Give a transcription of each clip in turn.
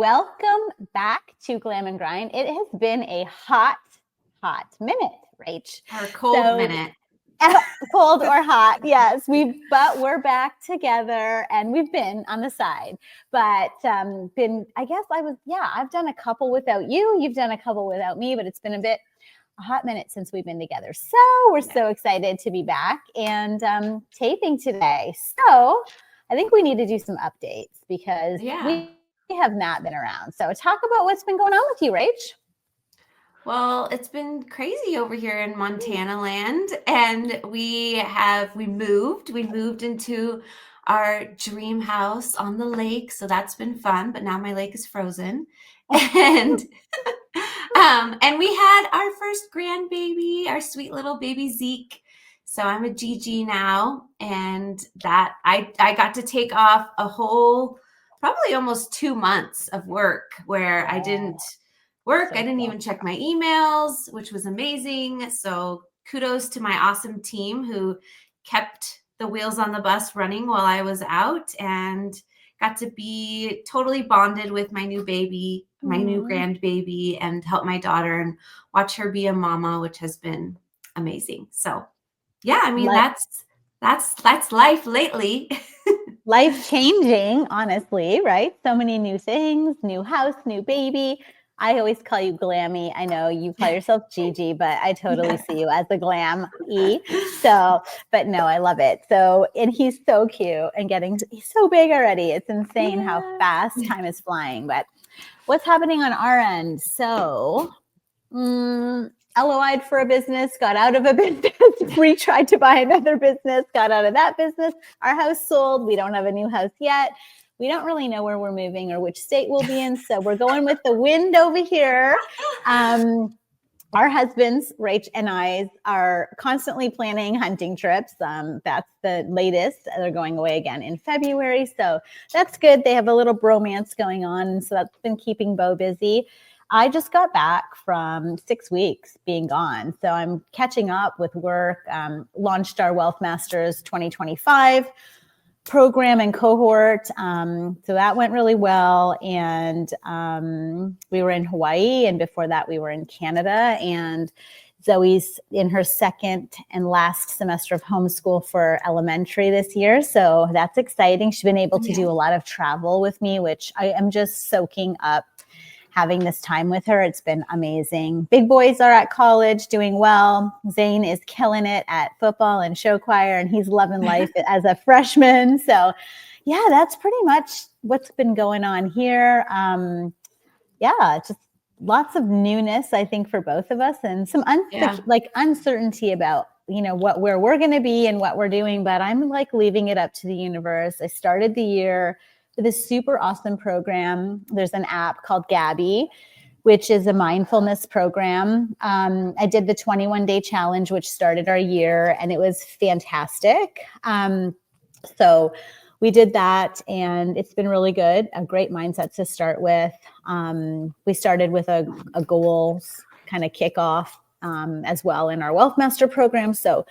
welcome back to Glam and Grind. It has been a hot minute, Rach. Or cold minute. Cold or hot, yes. But we're back together, and we've been on the side. But I've done a couple without you. You've done a couple without me, but it's been a hot minute since we've been together. So we're so excited to be back and taping today. So I think we need to do some updates because we have not been around. So talk about what's been going on with you, Rach. Well, it's been crazy over here in Montana land, and we moved into our dream house on the lake. So that's been fun, but now my lake is frozen. And and we had our first grandbaby, our sweet little baby Zeke. So I'm a GG now, and that I got to take off a whole, probably almost 2 months of work where I didn't work. I didn't even check my emails, which was amazing. So kudos to my awesome team who kept the wheels on the bus running while I was out, and got to be totally bonded with my new baby, my new grandbaby, and help my daughter and watch her be a mama, which has been amazing. So yeah, I mean, that's life lately. Life changing, honestly, right? So many new things, new house, new baby. I always call you Glammy. I know you call yourself Gigi, but I totally see you as a Glam-y. So, but no, I love it. So, and he's so cute and he's so big already. It's insane how fast time is flying. But what's happening on our end? So, LOI'd for a business, got out of a business, tried to buy another business, got out of that business. Our house sold. We don't have a new house yet. We don't really know where we're moving or which state we'll be in. So we're going with the wind over here. Our husbands, Rach and I, are constantly planning hunting trips. That's the latest. They're going away again in February. So that's good. They have a little bromance going on. And so that's been keeping Bo busy. I just got back from 6 weeks being gone. So I'm catching up with work, launched our Wealth Masters 2025 program and cohort. So that went really well. And we were in Hawaii. And before that, we were in Canada. And Zoe's in her second and last semester of homeschool for elementary this year. So that's exciting. She's been able to do a lot of travel with me, which I am just soaking up having this time with her. It's been amazing. Big boys are at college doing well. Zane is killing it at football and show choir, and he's loving life as a freshman. So yeah, that's pretty much what's been going on here. Just lots of newness, I think, for both of us, and some uncertainty about, where we're going to be and what we're doing. But I'm leaving it up to the universe. I started the year with a super awesome program. There's an app called Gabby, which is a mindfulness program. I did the 21-day challenge, which started our year, and it was fantastic. So we did that, and it's been really good. A great mindset to start with. We started with a goals kind of kickoff as well in our Wealth Master program. So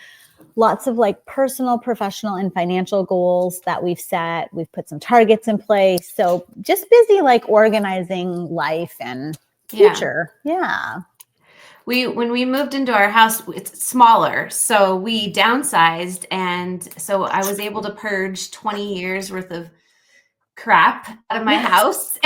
lots of personal, professional, and financial goals that we've set. We've put some targets in place. So just busy organizing life and future. Yeah. When we moved into our house, it's smaller. So we downsized. And so I was able to purge 20 years worth of crap out of my house.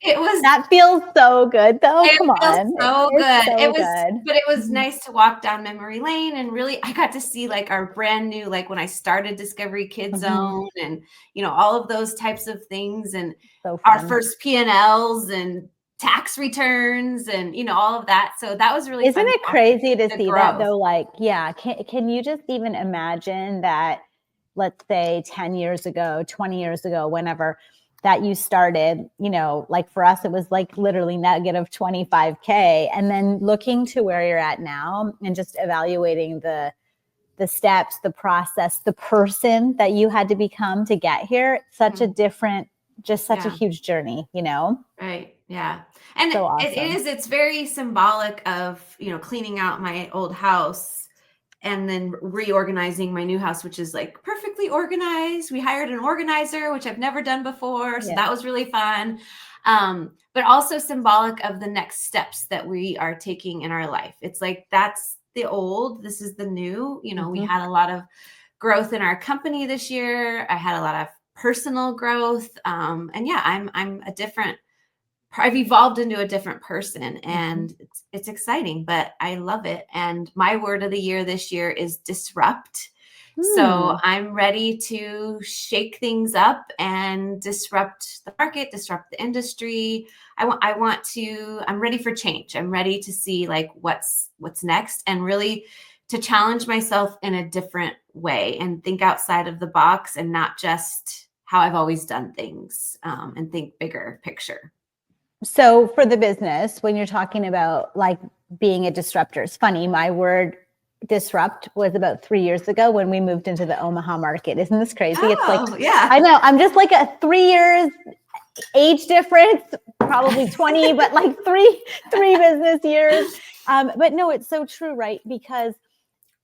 And that feels so good though. Come on. So good. But it was nice to walk down memory lane, and really I got to see our brand new, when I started Discovery Kids Zone and, all of those types of things, and our first P&Ls and tax returns and, all of that. So that was really Isn't it crazy to see that though? Can you just even imagine that, let's say 10 years ago, 20 years ago, whenever that you started, for us, it was literally negative 25K. And then looking to where you're at now and just evaluating the steps, the process, the person that you had to become to get here. Such a different, just such a huge journey, Right. Yeah. And so awesome. It's very symbolic of, cleaning out my old house and then reorganizing my new house, which is perfectly organized. We hired an organizer, which I've never done before. So that was really fun. but also symbolic of the next steps that we are taking in our life. It's like, that's the old, this is the new. You know, we had a lot of growth in our company this year. I had a lot of personal growth. And yeah, I've evolved into a different person, and it's exciting, but I love it. And my word of the year this year is disrupt. So I'm ready to shake things up and disrupt the market, disrupt the industry. I'm ready for change. I'm ready to see like what's next, and really to challenge myself in a different way and think outside of the box, and not just how I've always done things, and think bigger picture. So for the business, when you're talking about like being a disruptor, it's funny, my word disrupt was about 3 years ago when we moved into the Omaha market. Isn't this crazy? It's like, yeah, I know, I'm just like a 3 years age difference, probably 20, but like three business years. But no, it's so true, right? Because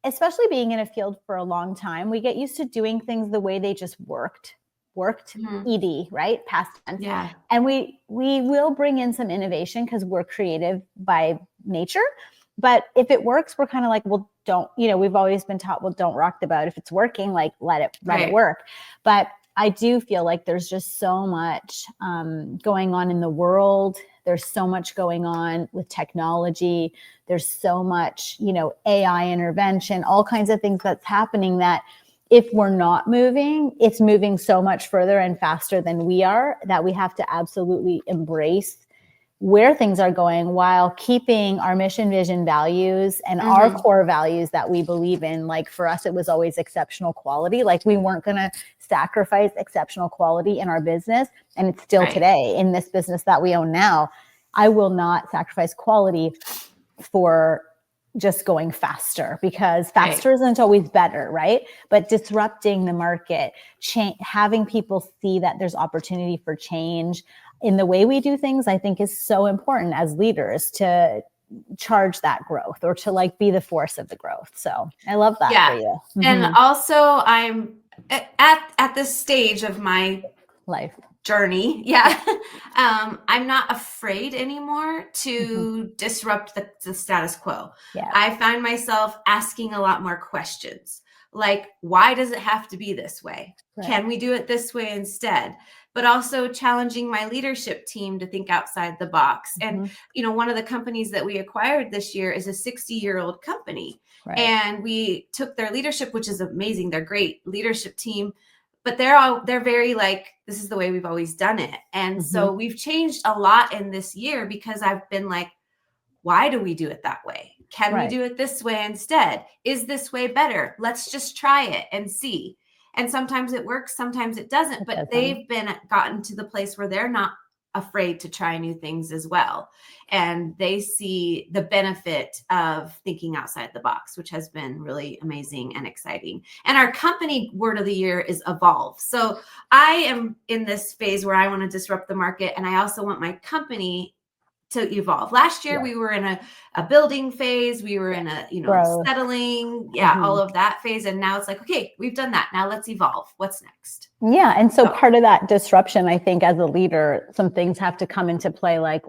especially being in a field for a long time, we get used to doing things the way they just worked, ed, right? Past tense. yeah. And we will bring in some innovation because we're creative by nature. But if it works, we're kind of like, well, we've always been taught, well, don't rock the boat. If it's working, like let it work. But I do feel like there's just so much going on in the world. There's so much going on with technology. There's so much, AI intervention, all kinds of things that's happening that if we're not moving, it's moving so much further and faster than we are, that we have to absolutely embrace where things are going while keeping our mission, vision, values, and our core values that we believe in. Like for us, it was always exceptional quality. Like we weren't going to sacrifice exceptional quality in our business. And it's still today in this business that we own now. I will not sacrifice quality for just going faster, because faster isn't always better, right? But disrupting the market, having people see that there's opportunity for change in the way we do things, I think is so important as leaders to charge that growth, or to like be the force of the growth. So I love that for you. And also I'm at this stage of my life journey. I'm not afraid anymore to disrupt the status quo. I find myself asking a lot more questions, like, why does it have to be this way? Can we do it this way instead? But also challenging my leadership team to think outside the box. And, one of the companies that we acquired this year is a 60-year-old company. And we took their leadership, which is amazing. They're great leadership team, but they're very like, this is the way we've always done it. And so we've changed a lot in this year, because I've been like, why do we do it that way? Can we do it this way instead? Is this way better? Let's just try it and see. And sometimes it works, sometimes it doesn't, but they've gotten to the place where they're not afraid to try new things as well. And they see the benefit of thinking outside the box, which has been really amazing and exciting. And our company word of the year is evolve. So I am in this phase where I want to disrupt the market, and I also want my company to evolve. Last year, we were in a building phase. We were in a, settling, all of that phase. And now it's like, okay, we've done that. Now let's evolve. What's next? Yeah. And so part of that disruption, I think as a leader, some things have to come into play. Like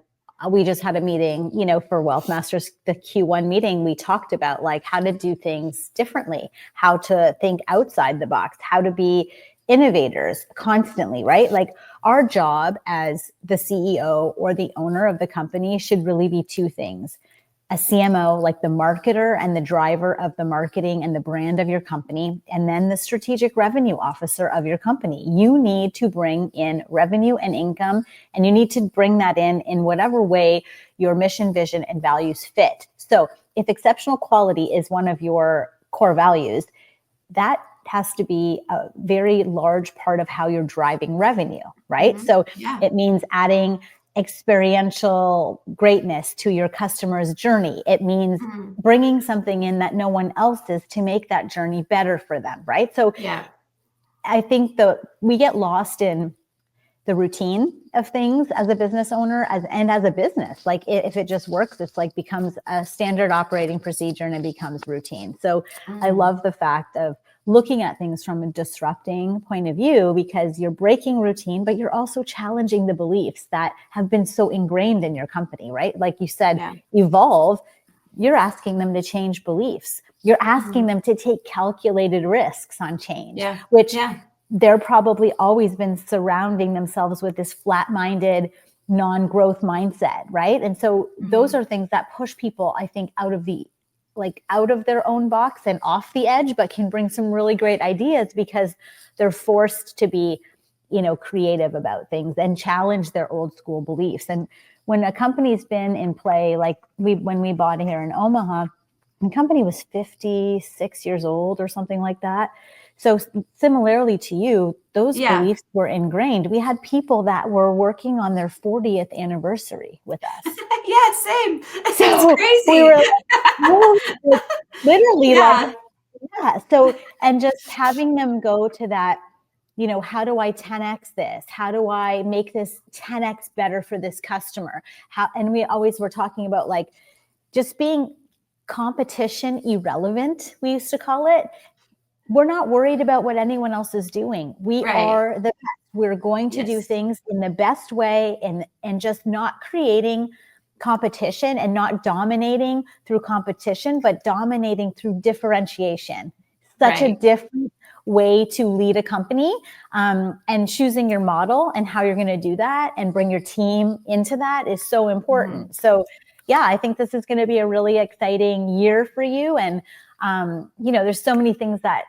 we just had a meeting, for Wealth Masters, the Q1 meeting, we talked about like how to do things differently, how to think outside the box, how to be innovators constantly, right? Like our job as the CEO or the owner of the company should really be two things. A CMO, like the marketer and the driver of the marketing and the brand of your company, and then the strategic revenue officer of your company. You need to bring in revenue and income, and you need to bring that in whatever way your mission, vision, and values fit. So if exceptional quality is one of your core values, that has to be a very large part of how you're driving revenue, right? So it means adding experiential greatness to your customer's journey. It means bringing something in that no one else is to make that journey better for them, right? So I think we get lost in the routine of things as a business owner and as a business. Like if it just works, it's like becomes a standard operating procedure and it becomes routine. So I love the fact of looking at things from a disrupting point of view, because you're breaking routine, but you're also challenging the beliefs that have been so ingrained in your company, right? Like you said, evolve. You're asking them to change beliefs. You're asking them to take calculated risks on change, which they're probably always been surrounding themselves with this flat-minded, non-growth mindset, right? And so those are things that push people, I think, out of their own box and off the edge, but can bring some really great ideas because they're forced to be, creative about things and challenge their old school beliefs. And when a company's been in play, like when we bought here in Omaha, the company was 56 years old or something like that. So similarly to you, those beliefs were ingrained. We had people that were working on their 40th anniversary with us. Same. So it's crazy. We were literally So, and just having them go to that, how do I 10X this? How do I make this 10X better for this customer? And we always were talking about like just being competition irrelevant, we used to call it. We're not worried about what anyone else is doing. We are the best. We're going to do things in the best way and just not creating competition and not dominating through competition, but dominating through differentiation. Such a different way to lead a company, and choosing your model and how you're going to do that and bring your team into that is so important. So I think this is going to be a really exciting year for you. And, there's so many things that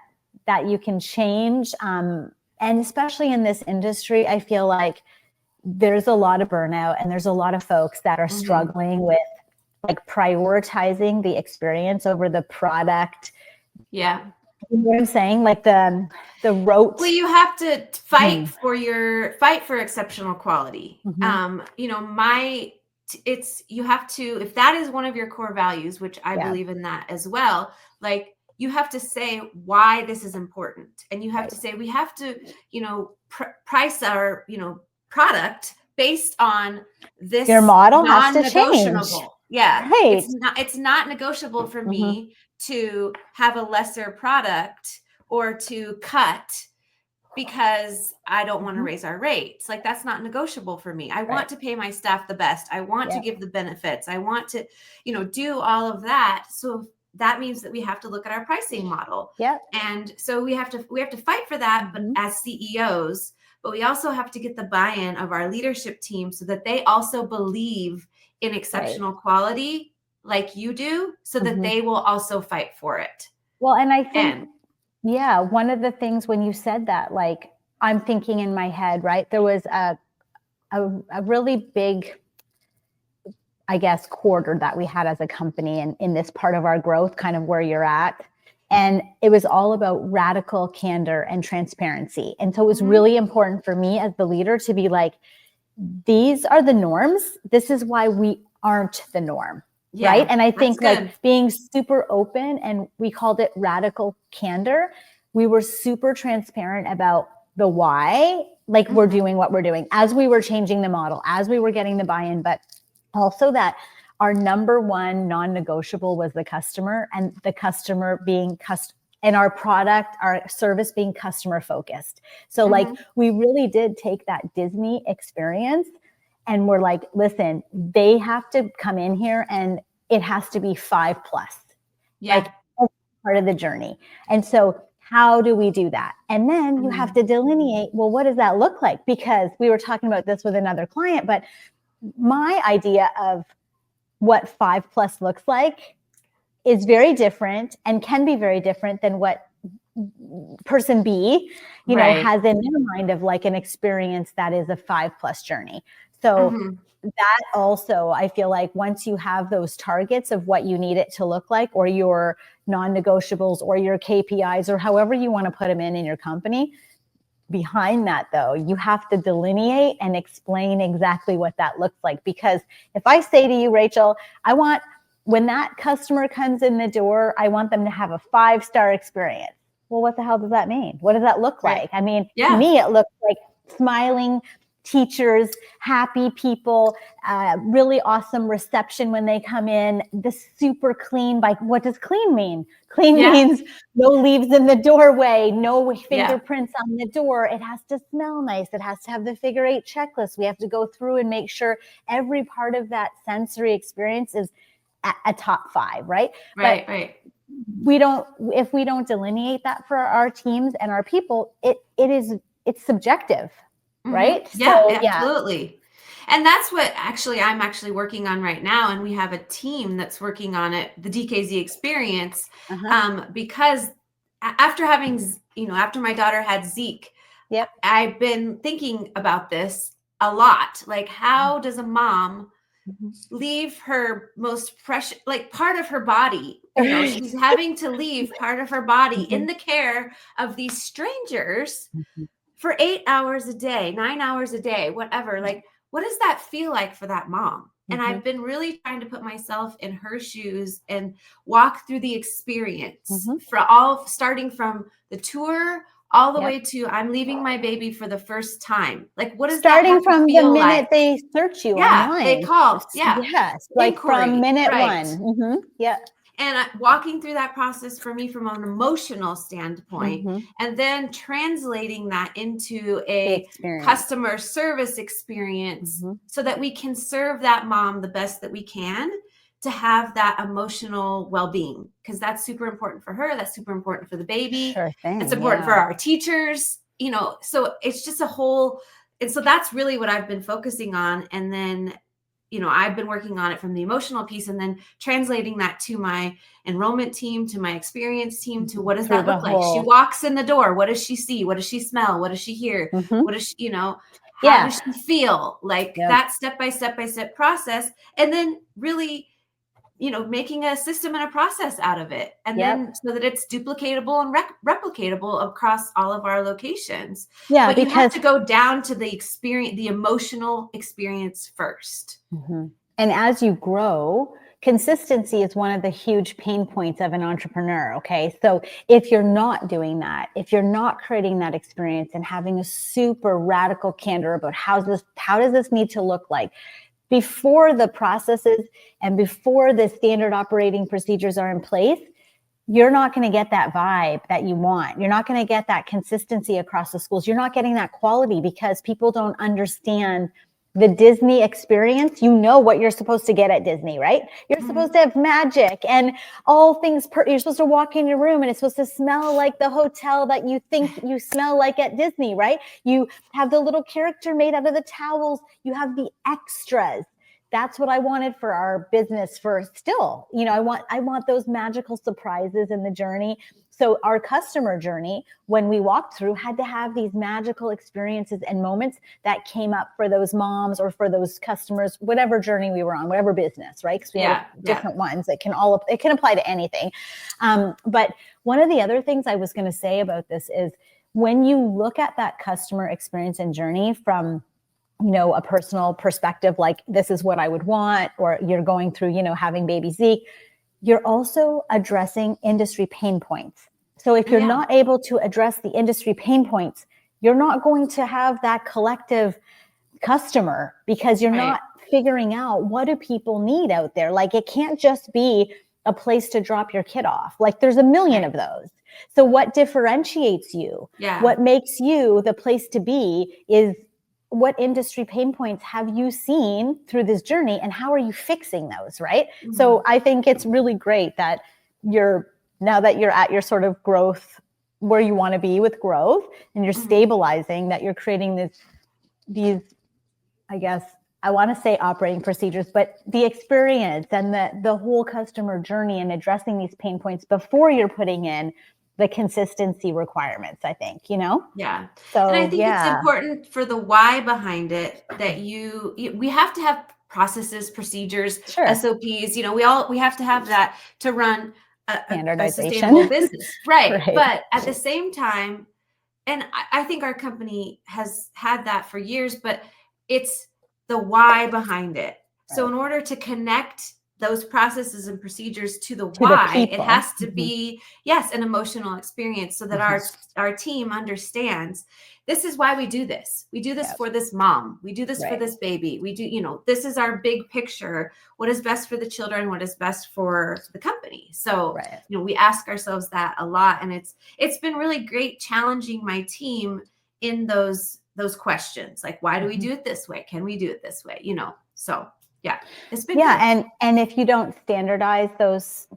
you can change. And especially in this industry, I feel like there's a lot of burnout and there's a lot of folks that are struggling with like prioritizing the experience over the product. Yeah. You know what I'm saying? Like the rote. Well, you have to fight for exceptional quality. You have to, if that is one of your core values, which I believe in that as well, like you have to say why this is important. And you have to say, we have to, price our, product based on this. Your model has to change. Yeah. It's not negotiable for me to have a lesser product or to cut because I don't want to raise our rates. Like that's not negotiable for me. I want to pay my staff the best. I want to give the benefits. I want to, do all of that. So that means that we have to look at our pricing model. And so we have to fight for that, but as CEOs, but we also have to get the buy-in of our leadership team so that they also believe in exceptional quality like you do, so that they will also fight for it. Well, and I think, one of the things when you said that, like I'm thinking in my head, right, there was a really big, I guess, quarter that we had as a company and in this part of our growth, kind of where you're at. And it was all about radical candor and transparency. And so it was really important for me as the leader to be like, these are the norms. This is why we aren't the norm. Right. And I think like being super open, and we called it radical candor. We were super transparent about the why, like we're doing what we're doing as we were changing the model, as we were getting the buy-in, but also that our number one non-negotiable was the customer, and the customer being and our product, our service being customer focused. So like we really did take that Disney experience and we're like, listen, they have to come in here and it has to be 5+. Like that's part of the journey. And so how do we do that? And then you have to delineate, well, what does that look like? Because we were talking about this with another client, but my idea of what 5+ looks like is very different and can be very different than what person B, has in their mind of like an experience that is a 5+ journey. So that also, I feel like once you have those targets of what you need it to look like, or your non-negotiables or your KPIs, or however you want to put them in your company, behind that though, you have to delineate and explain exactly what that looks like. Because if I say to you, Rachel, when that customer comes in the door, I want them to have a 5-star experience. Well, what the hell does that mean? What does that look like? I mean, to me, it looks like smiling teachers, happy people, really awesome reception when they come in, the super clean. What does clean mean? Clean means no leaves in the doorway, no fingerprints on the door. It has to smell nice. It has to have the figure 8 checklist. We have to go through and make sure every part of that sensory experience is a top 5, right? Right. If we don't delineate that for our teams and our people, it's subjective. Right? Yeah, so, absolutely. And that's what I'm actually working on right now. And we have a team that's working on it, the DKZ experience, because after my daughter had Zeke, I've been thinking about this a lot. Like, how does a mom leave her most precious, like, part of her body? She's having to leave part of her body in the care of these strangers for 8 hours a day, 9 hours a day, whatever. Like, what does that feel like for that mom? And I've been really trying to put myself in her shoes and walk through the experience starting from the tour all the way to I'm leaving my baby for the first time. Like, what does starting that from the minute they search you online? They call. Yes. Like inquiry, from minute one. And walking through that process for me from an emotional standpoint, and then translating that into a customer service experience so that we can serve that mom the best that we can to have that emotional well-being, because that's super important for her. That's super important for the baby. Sure thing. It's important for our teachers, so it's just a whole, and so that's really what I've been focusing on. And then I've been working on it from the emotional piece and then translating that to my enrollment team, to my experience team, to what does that look like? She walks in the door. What does she see? What does she smell? What does she hear? What does she, how does she feel? Like that step-by-step process. And then really, making a system and a process out of it. And then so that it's duplicatable and replicatable across all of our locations. Yeah, but you have to go down to the experience, the emotional experience first. And as you grow, consistency is one of the huge pain points of an entrepreneur. Okay. So if you're not doing that, if you're not creating that experience and having a super radical candor about how does this need to look like, before the processes and before the standard operating procedures are in place, you're not going to get that vibe that you want. You're not going to get that consistency across the schools. You're not getting that quality because people don't understand the Disney experience. You know what you're supposed to get at Disney, right? You're supposed to have magic and all things. You're supposed to walk in your room and it's supposed to smell like the hotel that you think you smell like at Disney, right? You have the little character made out of the towels. You have the extras. That's what I wanted for our business still. I want those magical surprises in the journey. So our customer journey, when we walked through, had to have these magical experiences and moments that came up for those moms or for those customers, whatever journey we were on, whatever business, right? Because we have different ones. It can apply to anything. But one of the other things I was going to say about this is when you look at that customer experience and journey from a personal perspective, like this is what I would want, or you're going through, having baby Zeke, you're also addressing industry pain points. So if you're not able to address the industry pain points, you're not going to have that collective customer because you're not figuring out what do people need out there. Like it can't just be a place to drop your kid off. Like there's a million of those. So what differentiates you? What makes you the place to be is what industry pain points have you seen through this journey and how are you fixing those, right? So I think it's really great that now that you're at your sort of growth where you want to be with growth and you're stabilizing, that you're creating these, I guess, I want to say operating procedures, but the experience and the whole customer journey and addressing these pain points before you're putting in the consistency requirements, I think, Yeah. So, and I think it's important for the why behind it that we have to have processes, procedures, SOPs, we have to have that to run a sustainable business. Right. But at the same time, and I think our company has had that for years, but it's the why behind it. So in order to connect those processes and procedures to the To the why, it people. has to be, yes, an emotional experience so that Mhm. our team understands this is why we do this. We do this Yep. for this mom. We do this for Right. this baby. We do, this is our big picture. What is best for the children? What is best for the company? So, Right. we ask ourselves that a lot. And it's been really great challenging my team in those questions. Like, why do we do it this way? Can we do it this way? So yeah, it's been good. And if you don't standardize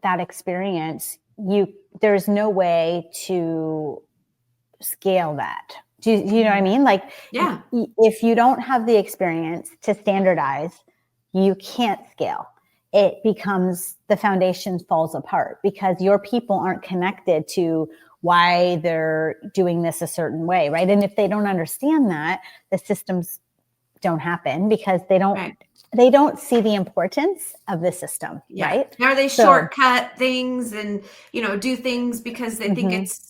that experience, there's no way to scale that. Do you know what I mean? Like, Yeah. if you don't have the experience to standardize, you can't scale. It becomes, the foundation falls apart because your people aren't connected to why they're doing this a certain way, right? And if they don't understand that, the systems don't happen because they don't Right. they don't see the importance of the system, Yeah. right? Or they So- shortcut things and, do things because they think it's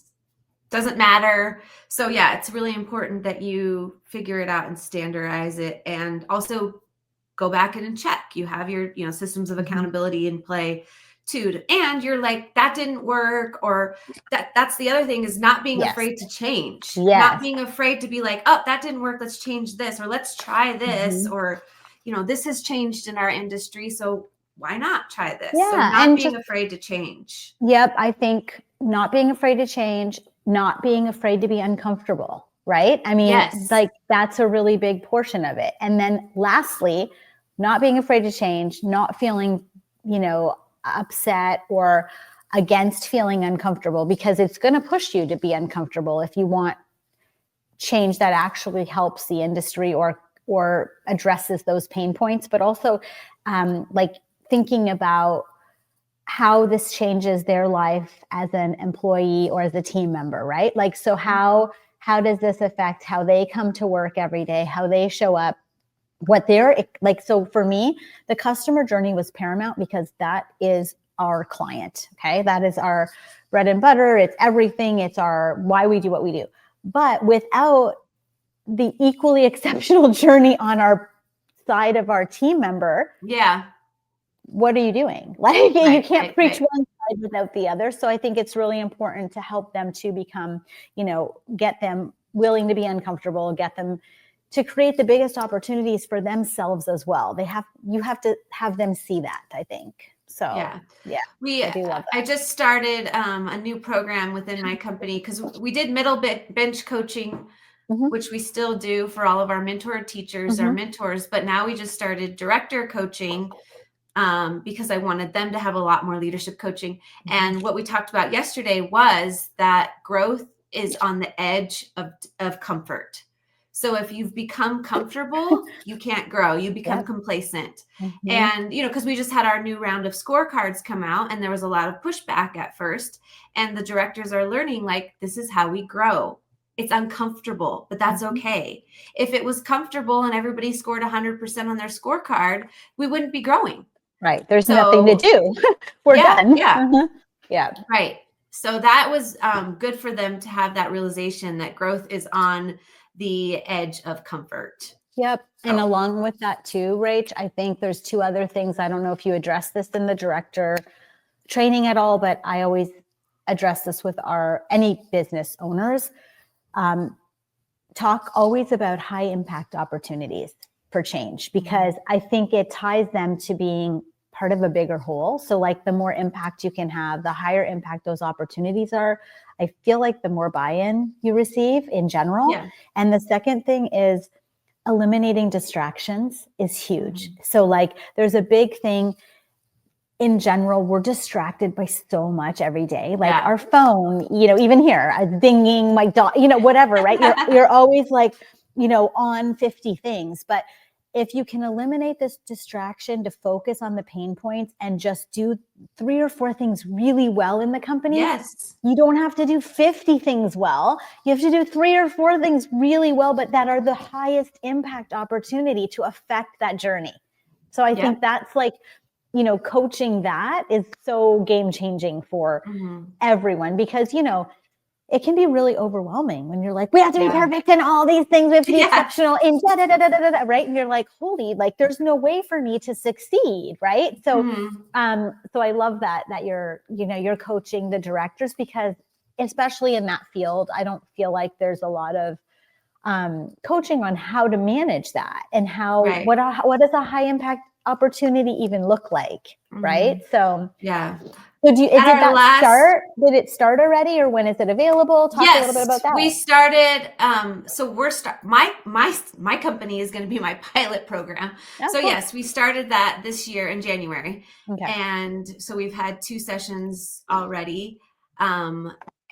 doesn't matter. So yeah, it's really important that you figure it out and standardize it, and also go back in and check. You have your, systems of accountability in play too. And you're like, that didn't work, or that's the other thing, is not being Yes. afraid to change. Yes. Not being afraid to be like, oh, that didn't work, let's change this, or let's try this, or this has changed in our industry, so why not try this? Yeah, so not and being afraid to change. Yep, I think not being afraid to change, not being afraid to be uncomfortable, right? I mean, Yes. like, that's a really big portion of it. And then lastly, not being afraid to change, not feeling, upset or against feeling uncomfortable, because it's going to push you to be uncomfortable if you want change that actually helps the industry or addresses those pain points, but also like thinking about how this changes their life as an employee or as a team member, right? Like, so how does this affect how they come to work every day, how they show up, what they're like? So for me, the customer journey was paramount because that is our client. Okay. That is our bread and butter. It's everything. It's our, why we do what we do. But without the equally exceptional journey on our side of our team member, Yeah. what are you doing? Like, you can't preach one side without the other. So I think it's really important to help them to become, get them willing to be uncomfortable, get them to create the biggest opportunities for themselves as well. You have to have them see that, I think. So yeah, I do love that. I just started a new program within my company, because we did middle bench coaching, which we still do for all of our mentor teachers, our mentors, but now we just started director coaching, because I wanted them to have a lot more leadership coaching. And what we talked about yesterday was that growth is on the edge of comfort. So if you've become comfortable, you can't grow. You become complacent. And, because we just had our new round of scorecards come out, and there was a lot of pushback at first. And the directors are learning, like, this is how we grow. It's uncomfortable, but that's okay. If it was comfortable and everybody scored 100% on their scorecard, we wouldn't be growing. Right. There's nothing to do. We're done. Yeah. Yeah. Right. So that was good for them to have that realization that growth is on the edge of comfort. Yep. And along with that too, Rach, I think there's two other things. I don't know if you address this in the director training at all, but I always address this with any business owners. Talk always about high impact opportunities for change, because I think it ties them to being part of a bigger whole. So like, the more impact you can have, the higher impact those opportunities are. I feel like the more buy-in you receive in general. Yeah. And the second thing is eliminating distractions is huge. So like, there's a big thing in general, we're distracted by so much every day. Like our phone, even here, dinging, my dog, whatever, right? You're always like, on 50 things. But if you can eliminate this distraction to focus on the pain points and just do 3 or 4 things really well in the company, you don't have to do 50 things well. You have to do 3 or 4 things really well, but that are the highest impact opportunity to affect that journey. So I think that's like, coaching that is so game changing for everyone, because, it can be really overwhelming when you're like, we have to be perfect in all these things. We have to be exceptional in right. And you're like, holy, like there's no way for me to succeed. Right. So, so I love that you're coaching the directors, because especially in that field, I don't feel like there's a lot of coaching on how to manage that and how, what does a high impact opportunity even look like. Right. So, so did it start already, or when is it available? Talk a little bit about that. We started, so my company is going to be my pilot program. So cool. Yes, we started that this year in January. Okay. And so we've had 2 sessions already.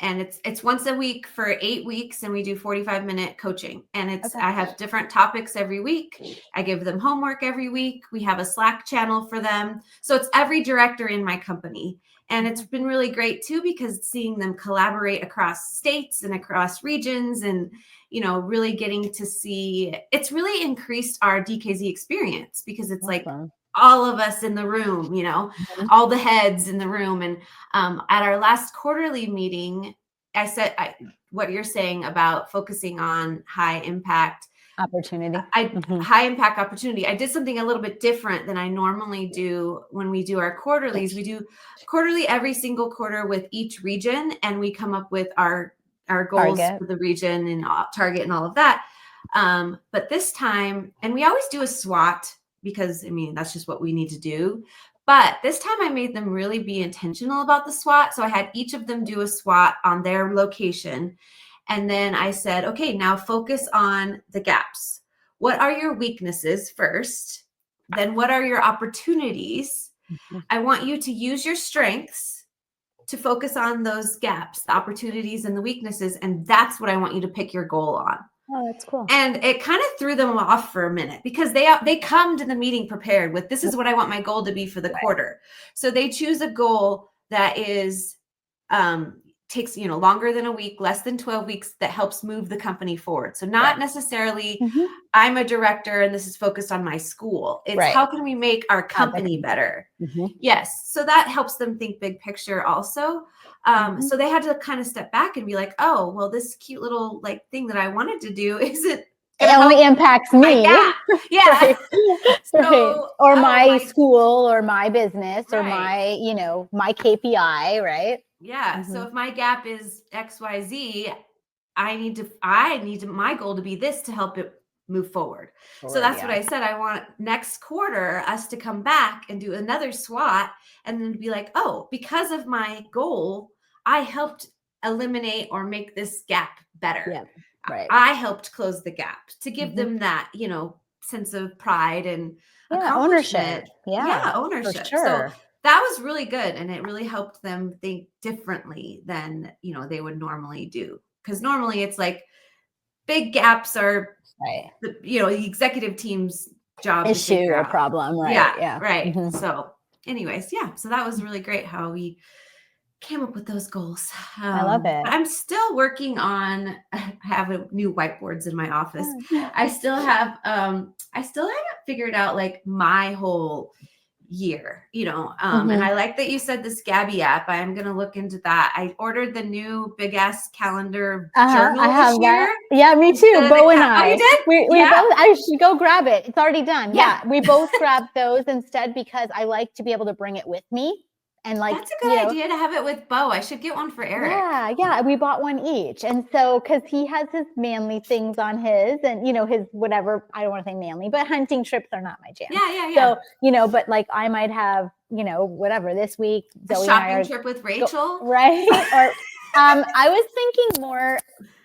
And it's once a week for 8 weeks, and we do 45-minute coaching. And I have different topics every week. I give them homework every week. We have a Slack channel for them. So it's every director in my company. And it's been really great too, because seeing them collaborate across states and across regions, and, really getting to see, it's really increased our DKZ experience, because it's like all of us in the room, all the heads in the room. And at our last quarterly meeting, I said what you're saying about focusing on high impact opportunity. High impact opportunity. I did something a little bit different than I normally do when we do our quarterlies. We do quarterly every single quarter with each region, and we come up with our goals for the region and target and all of that. But this time, and we always do a SWOT, because that's just what we need to do. But this time I made them really be intentional about the SWOT. So I had each of them do a SWOT on their location. And then I said, okay, now focus on the gaps. What are your weaknesses first? Then what are your opportunities? I want you to use your strengths to focus on those gaps, the opportunities and the weaknesses. And that's what I want you to pick your goal on. Oh, that's cool. And it kind of threw them off for a minute, because they come to the meeting prepared with, this is what I want my goal to be for the quarter. So they choose a goal that is, takes, longer than a week, less than 12 weeks, that helps move the company forward. So not necessarily I'm a director and this is focused on my school. It's how can we make our company better? Yes. So that helps them think big picture also. So they had to kind of step back and be like, oh, well, this cute little thing that I wanted to do isn't. It only impacts me. Yeah. So, or my school, or my business, or my, my KPI, right? Yeah. So if my gap is XYZ, I need my goal to be this to help it move forward. So that's what I said. I want next quarter us to come back and do another SWOT, and then be like, oh, because of my goal, I helped eliminate or make this gap better. Yeah. Right. I helped close the gap, to give them that, sense of pride and ownership. Ownership. For sure. So that was really good. And it really helped them think differently than, they would normally do. Because normally it's like big gaps are, the executive team's job. Issue or problem. Right. Yeah. Right. So anyways, so that was really great how we came up with those goals. I love it. I'm still working on, I have new whiteboards in my office. I still haven't figured out my whole year, and I like that you said this Gabby app. I am going to look into that. I ordered the new big ass calendar journal this year. Yeah, me too. Bo and I. Oh, you did? We both, I should go grab it. It's already done. Yeah. We both grabbed those instead, because I like to be able to bring it with me. And that's a good idea to have it with Bo. I should get one for Eric. Yeah. We bought one each. And so, because he has his manly things on his, and, his whatever, I don't want to say manly, but hunting trips are not my jam. Yeah. So, but I might have, whatever this week. A shopping trip with Rachel. Right. Or I was thinking more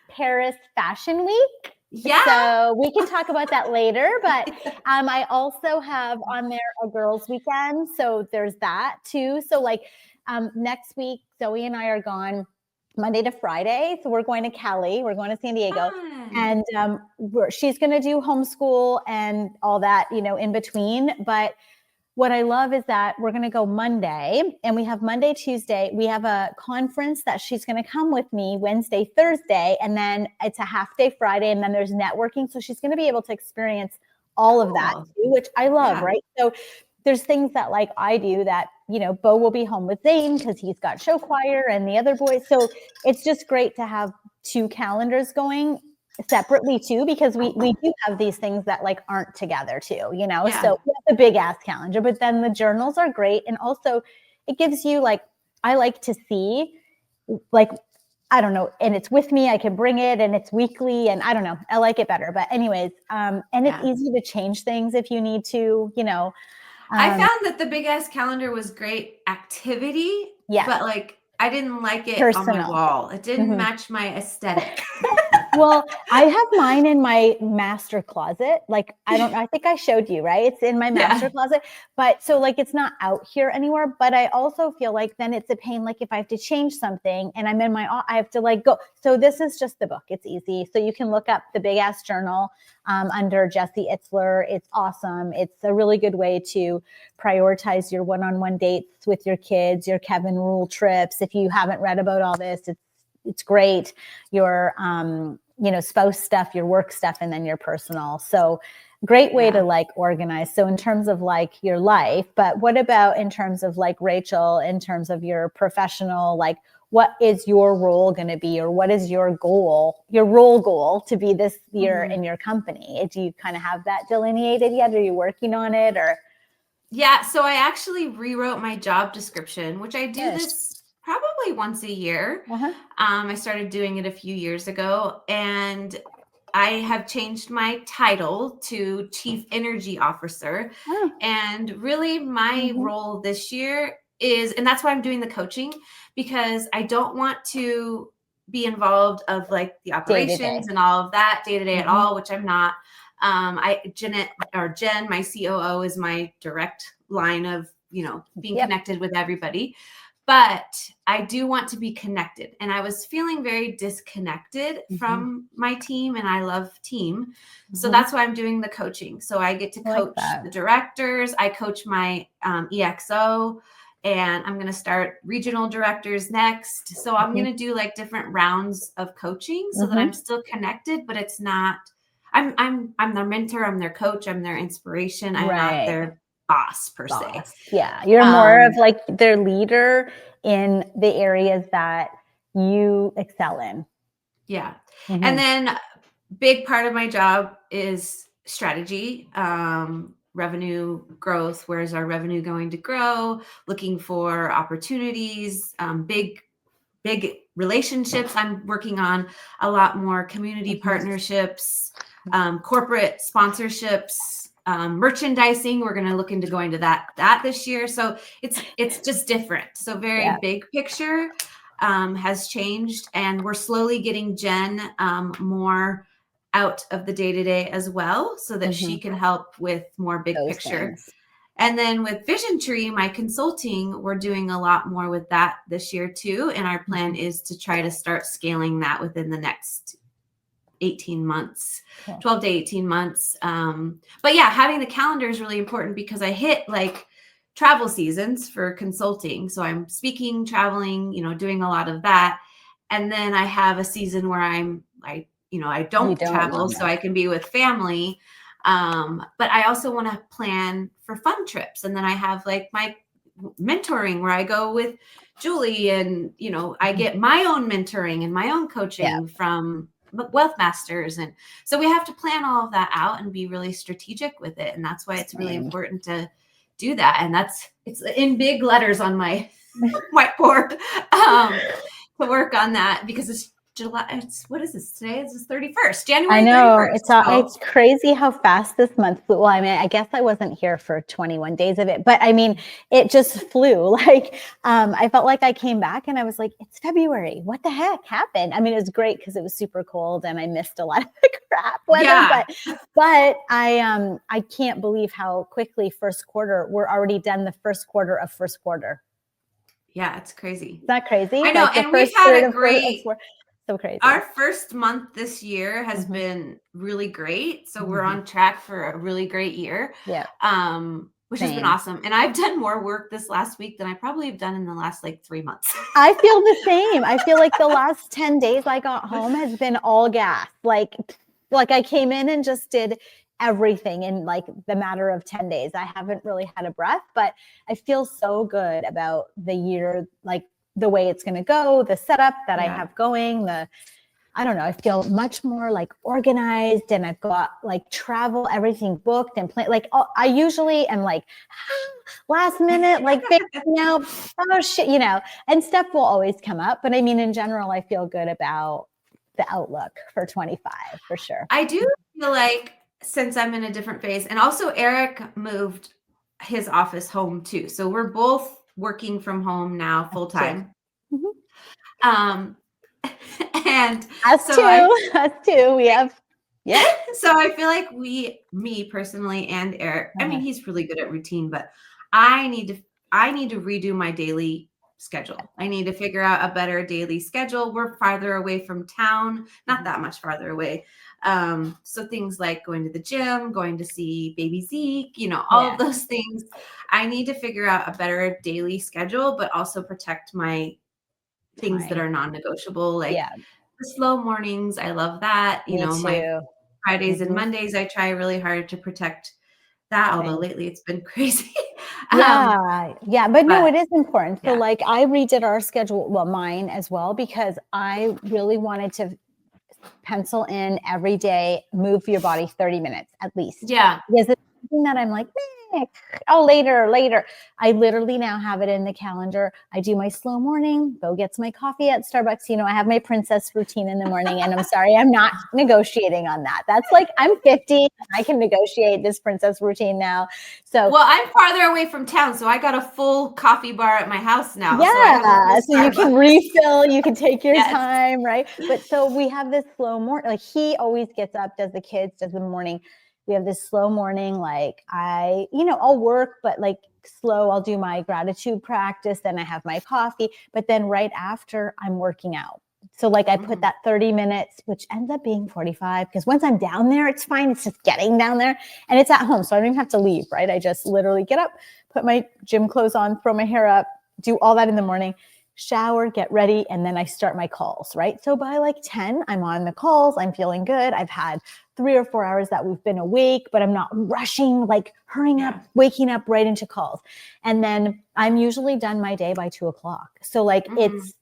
Paris Fashion Week. Yeah. So we can talk about that later, but I also have on there a girls' weekend. So there's that too. So next week, Zoe and I are gone Monday to Friday. So we're going to Cali. We're going to San Diego. And she's going to do homeschool and all that, in between. But what I love is that we're going to go Monday, and we have Monday, Tuesday. We have a conference that she's going to come with me Wednesday, Thursday, and then it's a half day Friday, and then there's networking. So she's going to be able to experience all of that too, which I love, right? So there's things that like I do that, you know, Bo will be home with Zane because he's got show choir and the other boys. So it's just great to have 2 calendars going separately too, because we do have these things that like aren't together too, you know. Yeah. So we have the big ass calendar, but then the journals are great. And also it gives you like, I like to see like, I don't know, and it's with me, I can bring it and it's weekly and I don't know, I like it better. But anyways, and it's easy to change things if you need to, you know. I found that the big ass calendar was great activity, but like I didn't like it on my wall. It didn't match my aesthetic. Well, I have mine in my master closet. Like, I think I showed you, right? It's in my master closet. But so like, it's not out here anymore, but I also feel like then it's a pain. Like if I have to change something and I'm in I have to like go. So this is just the book. It's easy. So you can look up the Big Ass Journal under Jesse Itzler. It's awesome. It's a really good way to prioritize your one-on-one dates with your kids, your Kevin Rule trips. If you haven't read about all this, it's great. Your, you know, spouse stuff, your work stuff, and then your personal. So great way to like organize. So in terms of like your life, but what about in terms of like Rachel, in terms of your professional, like what is your role going to be, or what is your goal, your role goal to be this year in your company? Do you kind of have that delineated yet? Are you working on it or? Yeah. So I actually rewrote my job description, which I do this probably once a year. I started doing it a few years ago, and I have changed my title to Chief Energy Officer. And really my role this year is, and that's why I'm doing the coaching, because I don't want to be involved of like the operations day-to-day and all of that day-to-day at all, which I'm not. Jen, my COO, is my direct line of, you know, being connected with everybody. But I do want to be connected. And I was feeling very disconnected from my team, and I love team. So that's why I'm doing the coaching. So I get to coach the directors. I coach my EXO, and I'm going to start regional directors next. So I'm going to do like different rounds of coaching so that I'm still connected, but it's not, I'm their mentor. I'm their coach. I'm their inspiration. I'm not their boss per se. Yeah. You're more of like their leader in the areas that you excel in. Yeah. And then big part of my job is strategy, revenue growth. Where is our revenue going to grow? Looking for opportunities, big relationships. I'm working on a lot more community partnerships, corporate sponsorships, merchandising. We're going to look into going to that this year. So it's just different. So very big picture has changed, and we're slowly getting Jen more out of the day-to-day as well, so that she can help with more big picture things. And then with Vision Tree, my consulting, we're doing a lot more with that this year too. And our plan is to try to start scaling that within the next 18 months, 12 to 18 months. But yeah, having the calendar is really important, because I hit like travel seasons for consulting. So I'm speaking, traveling, you know, doing a lot of that. And then I have a season where I don't travel, so I can be with family. But I also want to plan for fun trips. And then I have like my mentoring where I go with Julie, and, you know, I get my own mentoring and my own coaching from Wealth Masters. And so we have to plan all of that out and be really strategic with it. And that's why it's really important to do that. And it's in big letters on my whiteboard to work on that, because it's July. What is this today? It's the 31st, January. I know 31st. it's crazy how fast this month flew. Well, I mean, I guess I wasn't here for 21 days of it, but I mean, it just flew. Like, I felt like I came back and I was like, it's February. What the heck happened? I mean, it was great because it was super cold and I missed a lot of the crap weather. But I can't believe how quickly we're already done the first quarter of first quarter. Yeah, it's crazy. Is that crazy? I know, like and we've had a great. So crazy. Our first month this year has been really great. So we're on track for a really great year. Yeah. Which has been awesome. And I've done more work this last week than I probably have done in the last like 3 months. I feel the same. I feel like the last 10 days I got home has been all gas. Like I came in and just did everything in like the matter of 10 days. I haven't really had a breath, but I feel so good about the year, like the way it's going to go, the setup that I have going, I don't know, I feel much more like organized, and I've got like travel, everything booked and planned. Like I usually am like last minute, like, oh shit, and stuff will always come up. But I mean, in general, I feel good about the outlook for 25 for sure. I do feel like, since I'm in a different phase, and also Eric moved his office home too. So we're both working from home now full time. And us too. We have, So I feel like me personally and Eric, I mean, he's really good at routine, but I need to redo my daily schedule. I need to figure out a better daily schedule. We're farther away from town, not that much farther away. So things like going to the gym, going to see baby Zeke, all of those things. I need to figure out a better daily schedule, but also protect my things that are non-negotiable, like the slow mornings. I love that. My Fridays and Mondays, I try really hard to protect that, although lately it's been crazy. But no, it is important. So like I redid our schedule, well, mine as well, because I really wanted to pencil in every day, move your body 30 minutes at least. Yeah. Because it's something that I'm like, later. I literally now have it in the calendar. I do my slow morning, Bo gets my coffee at Starbucks. I have my princess routine in the morning, and I'm sorry, I'm not negotiating on that. That's like, I'm 50. I can negotiate this princess routine now. So, well, I'm farther away from town, so I got a full coffee bar at my house now. Yeah. So you can refill, you can take your time, right? But so we have this slow morning, like he always gets up, does the kids, does the morning. We have this slow morning, like I'll work, but like slow, I'll do my gratitude practice. Then I have my coffee, but then right after I'm working out. So like I put that 30 minutes, which ends up being 45, because once I'm down there, it's fine. It's just getting down there, and it's at home. So I don't even have to leave, right? I just literally get up, put my gym clothes on, throw my hair up, do all that in the morning, shower, get ready, and then I start my calls, right? So by like 10, I'm on the calls. I'm feeling good. I've had 3 or 4 hours that we've been awake, but I'm not rushing, like hurrying up, waking up right into calls. And then I'm usually done my day by 2:00. So like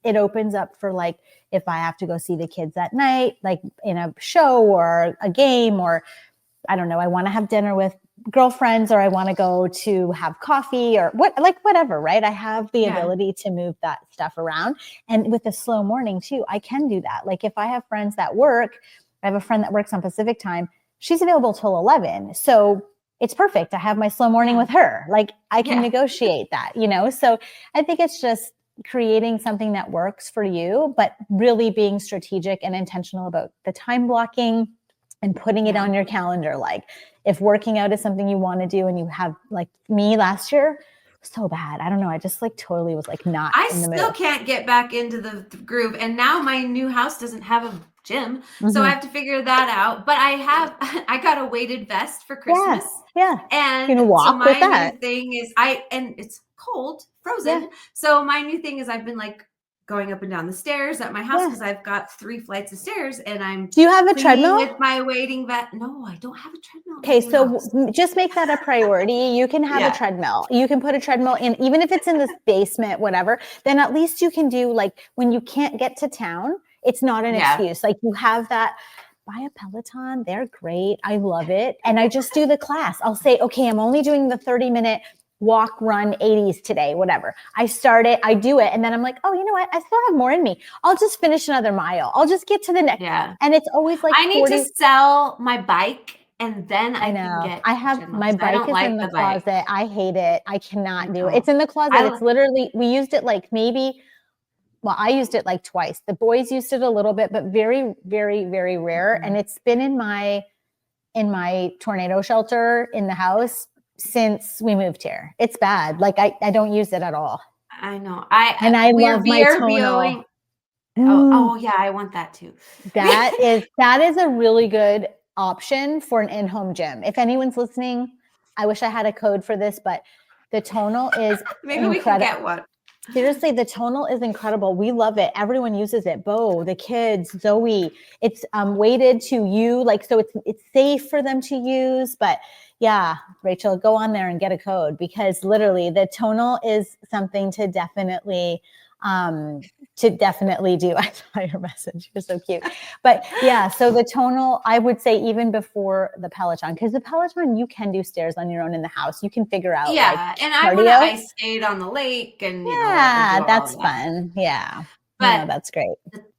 it opens up for like, if I have to go see the kids at night, like in a show or a game, or I don't know, I want to have dinner with girlfriends, or I want to go to have coffee, or whatever, right? I have the ability to move that stuff around. And with the slow morning too, I can do that. Like if I have friends that work, I have a friend that works on Pacific time. She's available till 11. So it's perfect. I have my slow morning with her. Like I can negotiate that, So I think it's just creating something that works for you, but really being strategic and intentional about the time blocking and putting it on your calendar. Like if working out is something you want to do, and you have, like me last year, so bad. I don't know. I just like totally was like not in the mood. I still can't get back into the groove. And now my new house doesn't have a gym. So I have to figure that out. But I got a weighted vest for Christmas. Yeah. And you can walk so my with that. new thing is and it's cold, frozen. Yeah. So my new thing is I've been like going up and down the stairs at my house, because I've got 3 flights of stairs, and do you have a treadmill with my weighting vest? No, I don't have a treadmill. Okay, so just make that a priority. You can have a treadmill. You can put a treadmill in, even if it's in this basement, whatever, then at least you can do, like when you can't get to town, it's not an excuse. Like you have that. Buy a Peloton. They're great. I love it. And I just do the class. I'll say, okay, I'm only doing the 30-minute walk, run 80s today, whatever. I start it, I do it. And then I'm like, oh, you know what? I still have more in me. I'll just finish another mile. I'll just get to the next. Yeah. And it's always like, I need to sell my bike, and then I know. Can get I have my bike is in the closet. Bike. I hate it. I cannot do it. It's in the closet. It's literally, we used it like I used it like twice. The boys used it a little bit, but very, very, very rare. And it's been in my tornado shelter in the house since we moved here. It's bad. Like I don't use it at all. I know. I love my tonal. Oh yeah, I want that too. That is a really good option for an in-home gym. If anyone's listening, I wish I had a code for this, but the tonal is maybe incredible. We can get one. Seriously, the tonal is incredible. We love it. Everyone uses it. Bo, the kids, Zoe. It's weighted to you, like, so it's safe for them to use. But yeah, Rachel, go on there and get a code, because literally the tonal is something to definitely do. I saw your message. You're so cute. But yeah, so the tonal, I would say even before the Peloton, because the Peloton, you can do stairs on your own in the house. You can figure out like and cardio. I want to ice skate on the lake and, Yeah, do that's all that. fun. Yeah. But no, that's great.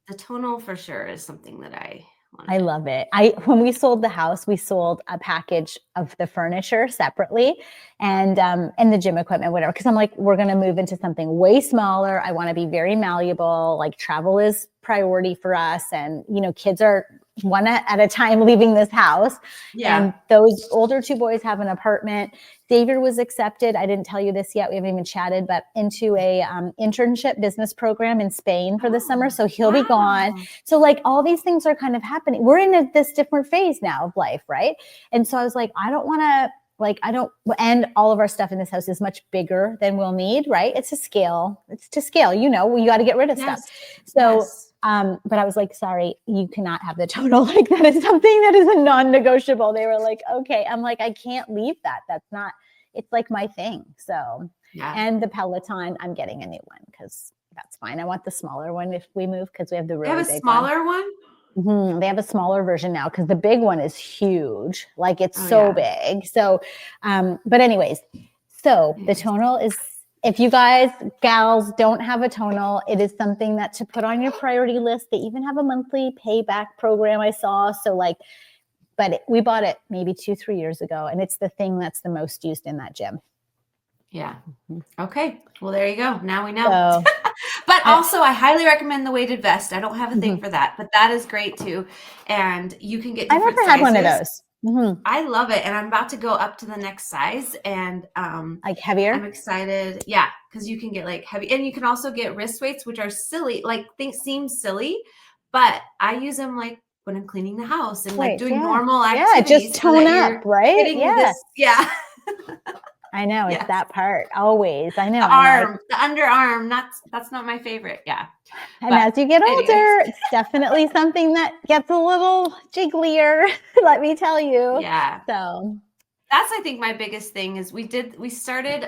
The tonal for sure is something that I want. I love it. When we sold the house, we sold a package of the furniture separately and the gym equipment, whatever. Cause I'm like, we're going to move into something way smaller. I want to be very malleable. Like travel is priority for us. And, kids are one at a time leaving this house. Yeah. And those older two boys have an apartment. David was accepted. I didn't tell you this yet. We haven't even chatted, but into a internship business program in Spain for the summer. So he'll be gone. So like all these things are kind of happening. We're in this different phase now of life, right? And so I was like, and all of our stuff in this house is much bigger than we'll need, right? It's to scale. You got to get rid of stuff. So, but I was like, sorry, you cannot have the tonal. Like that is something that is a non-negotiable. They were like, okay. I'm like, I can't leave that. It's like my thing. So, and the Peloton, I'm getting a new one because that's fine. I want the smaller one if we move, because we have the really big one. They have a smaller one? Mm-hmm. They have a smaller version now because the big one is huge. Like it's so big. So, but anyways, the tonal is, if you guys, gals, don't have a tonal, it is something that to put on your priority list. They even have a monthly payback program I saw. So we bought it maybe 2-3 years ago, and it's the thing that's the most used in that gym. Yeah. Okay. Well, there you go. Now we know. But also, I highly recommend the weighted vest. I don't have a thing for that, but that is great too. And you can get different sizes. I never had one of those. Mm-hmm. I love it. And I'm about to go up to the next size and like heavier. I'm excited. Yeah. Because you can get like heavy, and you can also get wrist weights, which are silly, seem silly, but I use them like when I'm cleaning the house and like doing normal activities. Yeah, just tone up, right? Yeah. I know, it's that part always. I know. The underarm, that's not my favorite. Yeah. And as you get older, it's definitely something that gets a little jigglier, let me tell you. Yeah. So that's, I think, my biggest thing is we started,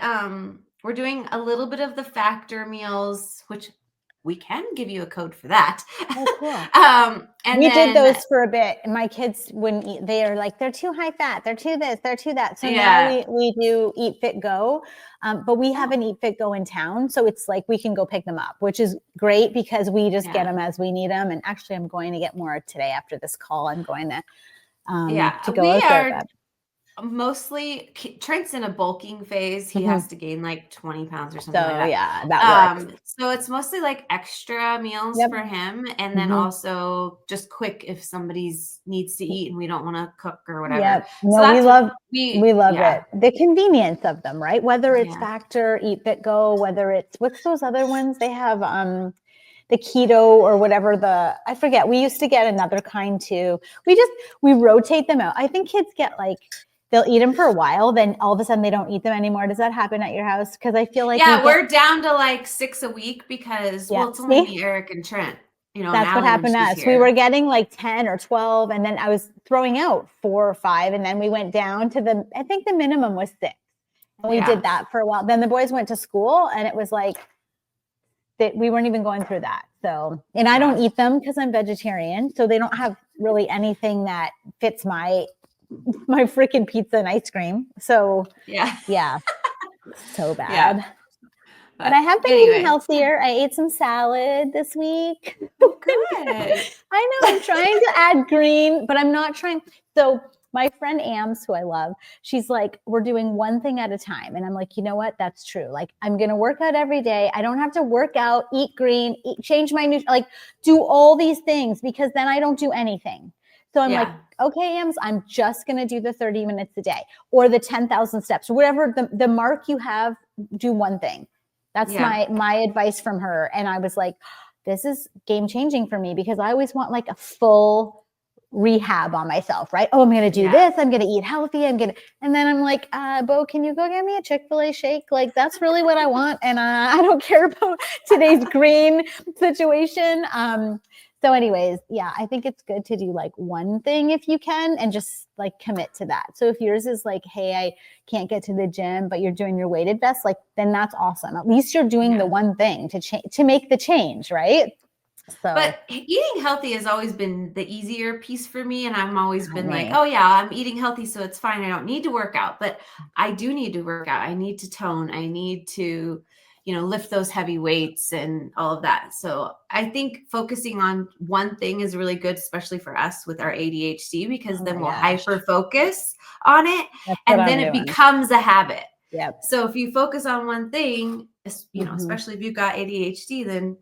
we're doing a little bit of the factor meals, which we can give you a code for that. Oh, cool. And we did those for a bit. And my kids wouldn't eat. They are like, they're too high fat. They're too this, they're too that. So now we do Eat Fit Go. But we have an Eat Fit Go in town. So it's like we can go pick them up, which is great because we just get them as we need them. And actually, I'm going to get more today after this call. I'm going to go. Mostly Trent's in a bulking phase. He has to gain like 20 pounds or something like that. Yeah, that works. So it's mostly like extra meals for him. And then also just quick if somebody's needs to eat and we don't want to cook or whatever. Yep. No, so we love it. The convenience of them, right? Whether it's Factor, Eat Fit Go, whether it's, what's those other ones? They have the keto or whatever I forget. We used to get another kind too. We rotate them out. I think kids get they'll eat them for a while, then all of a sudden they don't eat them anymore. Does that happen at your house? Because I feel like we're down to 6 a week because it's only me, Eric, and Trent. That's what happened to us. We were getting 10 or 12, and then I was throwing out 4 or 5, and then we went down to I think the minimum was 6. And we did that for a while. Then the boys went to school, and it was that we weren't even going through that. So, and I don't eat them because I'm vegetarian, so they don't have really anything that fits my freaking pizza and ice cream. So so bad. Yeah. But I have been eating healthier. I ate some salad this week. Oh, good. I know, I'm trying to add green, but I'm not trying. So my friend Ams, who I love, she's like, we're doing one thing at a time. And I'm like, you know what? That's true. I'm going to work out every day. I don't have to work out, eat green, change my do all these things because then I don't do anything. So I'm like, okay, Ams, I'm just going to do the 30 minutes a day or the 10,000 steps or whatever the mark you have, do one thing. That's my advice from her. And I was like, this is game changing for me because I always want a full rehab on myself, right? Oh, I'm going to do Yeah. this. I'm going to eat healthy. And then I'm like, Bo, can you go get me a Chick-fil-A shake? Like, that's really what I want. And I don't care about today's green situation. So anyways, yeah, I think it's good to do like one thing if you can and just like commit to that. So if yours is like, hey, I can't get to the gym, but you're doing your weighted vest, like then that's awesome. At least you're doing the one thing to make the change, right? So, but eating healthy has always been the easier piece for me. And I've always been like, me. oh yeah, I'm eating healthy, so it's fine. I don't need to work out, but I do need to work out. I need to tone. I need to, lift those heavy weights and all of that. So I think focusing on one thing is really good, especially for us with our ADHD, because then we'll hyper focus on it. And then it becomes a habit. Yep. So if you focus on one thing, especially if you've got ADHD, then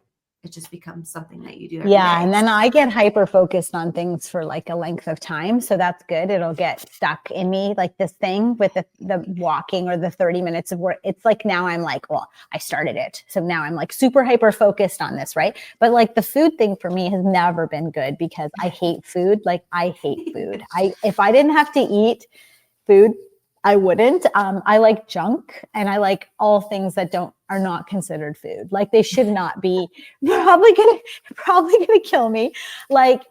it just becomes something that you do every day. And then I get hyper focused on things for like a length of time. So that's good. It'll get stuck in me, like this thing with the walking or the 30 minutes of work. It's like now I'm like, well, I started it. So now I'm like super hyper focused on this, right? But like the food thing for me has never been good because I hate food. Like I hate food. If I didn't have to eat food, I wouldn't. I like junk and I like all things that are not considered food. Like they should not be probably gonna kill me. Like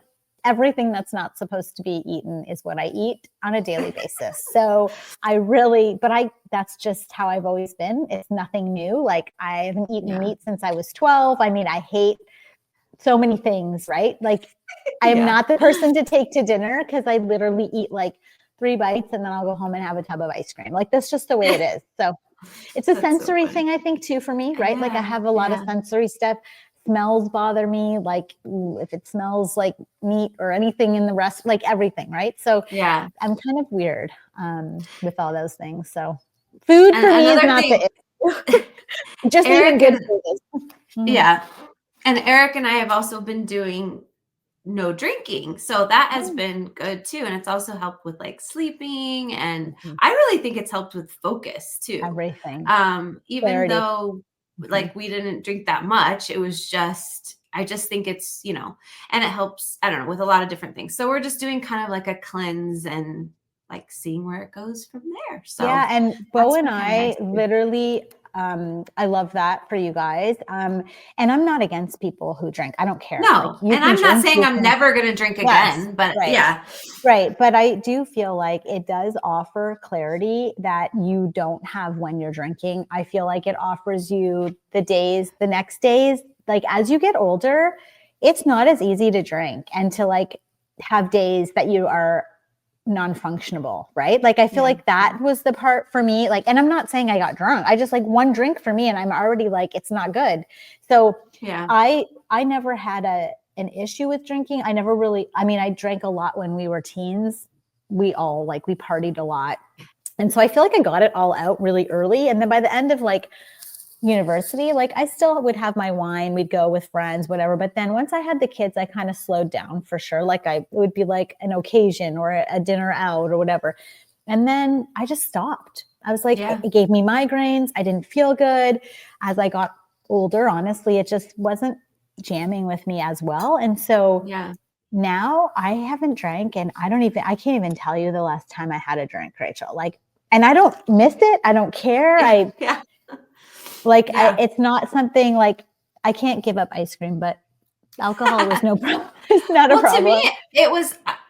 everything that's not supposed to be eaten is what I eat on a daily basis. So that's just how I've always been. It's nothing new. Like I haven't eaten meat since I was 12. I mean, I hate so many things, right? Like I am not the person to take to dinner because I literally eat like 3 bites and then I'll go home and have a tub of ice cream. Like that's just the way it is. So it's a sensory thing, I think, too, for me, right? Like I have a lot of sensory stuff. Smells bother me. Like if it smells like meat or anything in the rest, like everything, right? So I'm kind of weird with all those things. So food for me is not the issue. Just eating good food is. Yeah. And Eric and I have also been doing no drinking. So that has been good too. And it's also helped with like sleeping. And I really think it's helped with focus too. Everything. Even though like we didn't drink that much, it was just, I just think it's, and it helps, I don't know, with a lot of different things. So we're just doing kind of like a cleanse and like seeing where it goes from there. So and Bo and I literally, I love that for you guys. And I'm not against people who drink. I don't care. No, like, and I'm not saying I'm never going to drink again, but Right. But I do feel like it does offer clarity that you don't have when you're drinking. I feel like it offers you the next days, like as you get older, it's not as easy to drink and to like have days that you are non-functionable, right? Like I feel like that was the part for me, like, and I'm not saying I got drunk. I just like one drink for me and I'm already like, it's not good. So I never had an issue with drinking. I never really, I drank a lot when we were teens. We partied a lot. And so I feel like I got it all out really early. And then by the end of like university, like I still would have my wine, we'd go with friends, whatever. But then once I had the kids, I kind of slowed down for sure. Like it would be like an occasion or a dinner out or whatever. And then I just stopped. I was like, it gave me migraines. I didn't feel good. As I got older, honestly, it just wasn't jamming with me as well. And so now I haven't drank and I can't even tell you the last time I had a drink, Rachel. Like, and I don't miss it. I don't care. It's not something like I can't give up ice cream, but alcohol was no problem. It's not a problem. To me,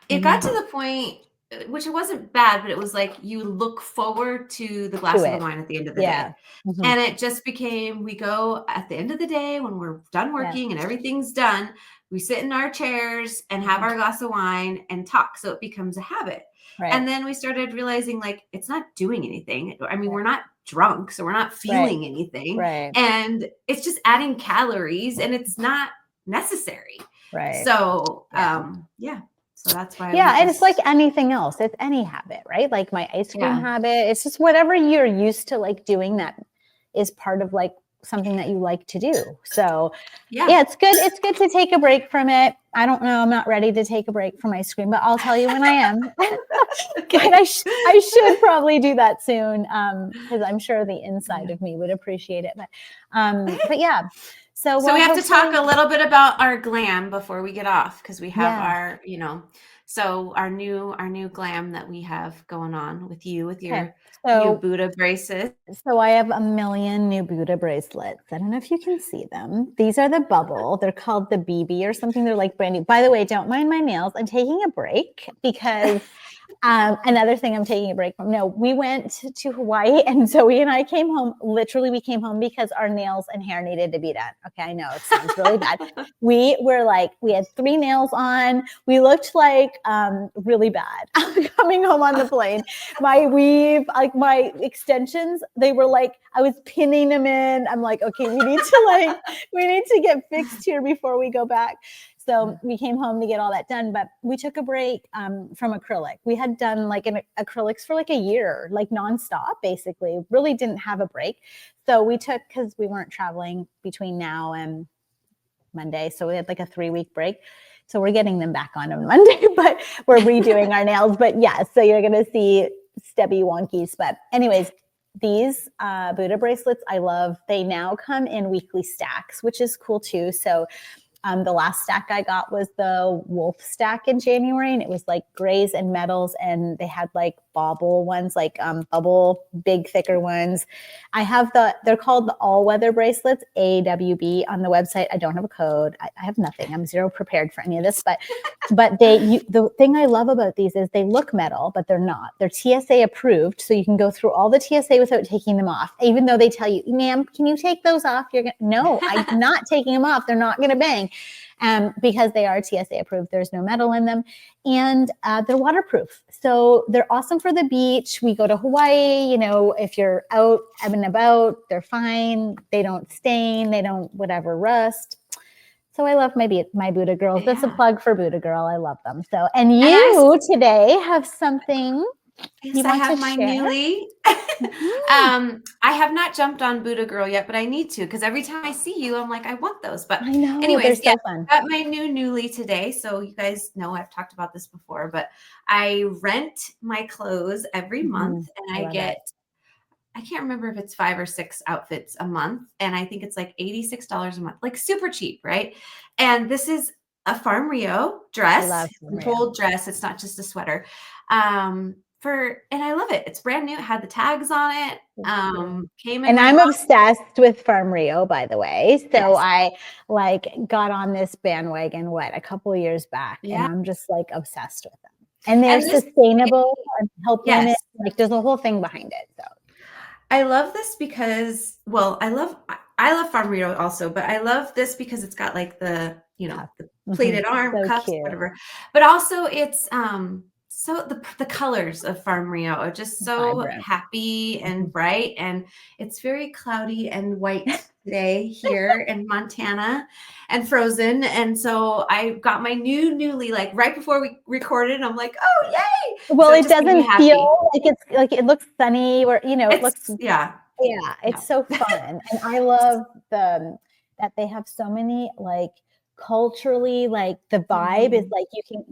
it got to the point, which it wasn't bad, but it was like you look forward to the glass of wine at the end of the day. And it just became, we go at the end of the day when we're done working and everything's done, we sit in our chairs and have our glass of wine and talk. So it becomes a habit. Right. And then we started realizing like, it's not doing anything. We're not drunk, so we're not feeling anything. Right. And it's just adding calories and it's not necessary. Right. So, so that's why. And it's like anything else. It's any habit, right? Like my ice cream habit. It's just whatever you're used to like doing that is part of like something that you like to do. So it's good. It's good to take a break from it. I don't know. I'm not ready to take a break from ice cream, but I'll tell you when I am. Okay. I should probably do that soon. Because I'm sure the inside of me would appreciate it. But yeah. So we have to talk a little bit about our glam before we get off. Cause we have our, So our new glam that we have going on with you with Okay. your new So Buddha braces. So I have a million new Buddha bracelets. I don't know if you can see them. These are the bubble. They're called the BB or something. They're like brand new. By the way, don't mind my nails. I'm taking a break because another thing I'm taking a break from. No, we went to Hawaii and Zoe and I came home. Literally, we came home because our nails and hair needed to be done. Okay, I know it sounds really bad. We were like, we had 3 nails on. We looked like really bad coming home on the plane. My weave, like my extensions, they were like, I was pinning them in. I'm like, okay, we need to get fixed here before we go back. So we came home to get all that done, but we took a break from acrylic. We had done like an acrylics for like a year, like nonstop, basically. Really didn't have a break. So we took, because we weren't traveling between now and Monday. So we had like a 3-week break. So we're getting them back on Monday, but we're redoing our nails. But yeah, so you're going to see stubby wonkies. But anyways, these Buddha bracelets, I love. They now come in weekly stacks, which is cool too. So the last stack I got was the wolf stack in January, and it was like grays and metals, and they had like bauble ones, like bubble, big, thicker ones. I have they're called the all-weather bracelets, AWB, on the website. I don't have a code. I have nothing. I'm zero prepared for any of this, but the thing I love about these is they look metal, but they're not. They're TSA approved, so you can go through all the TSA without taking them off, even though they tell you, ma'am, can you take those off? No, I'm not taking them off. They're not going to bang. Because they are TSA approved. There's no metal in them, and they're waterproof. So they're awesome for the beach. We go to Hawaii, if you're out and about, they're fine. They don't stain. They don't rust. So I love my Buddha girls. Yeah. That's a plug for Buddha Girl. I love them. So, and you today have something. Yes, I have my newly. I have not jumped on Buddha Girl yet, but I need to, because every time I see you, I'm like, I want those. But I know, anyways, they're so fun. I got my newly today. So you guys know I've talked about this before, but I rent my clothes every month, and I get, I can't remember if it's 5 or 6 outfits a month. And I think it's like $86 a month, like super cheap, right? And this is a Farm Rio dress, full dress. It's not just a sweater. And I love it. It's brand new. It had the tags on it. Came in, and I'm obsessed with Farm Rio, by the way. So yes. I got on this bandwagon a couple of years back, and I'm just obsessed with them. And they're sustainable and help women. There's a whole thing behind it. So I love this because, I love Farm Rio also, but I love this because it's got the pleated arm cuffs, whatever. But also it's so the colors of Farm Rio are just so happy and bright, and it's very cloudy and white today here in Montana and frozen. And so I got my newly right before we recorded. I'm like, oh yay! Well, so it doesn't feel like it's it looks sunny, or it looks it's so fun. And I love that they have so many culturally, the vibe is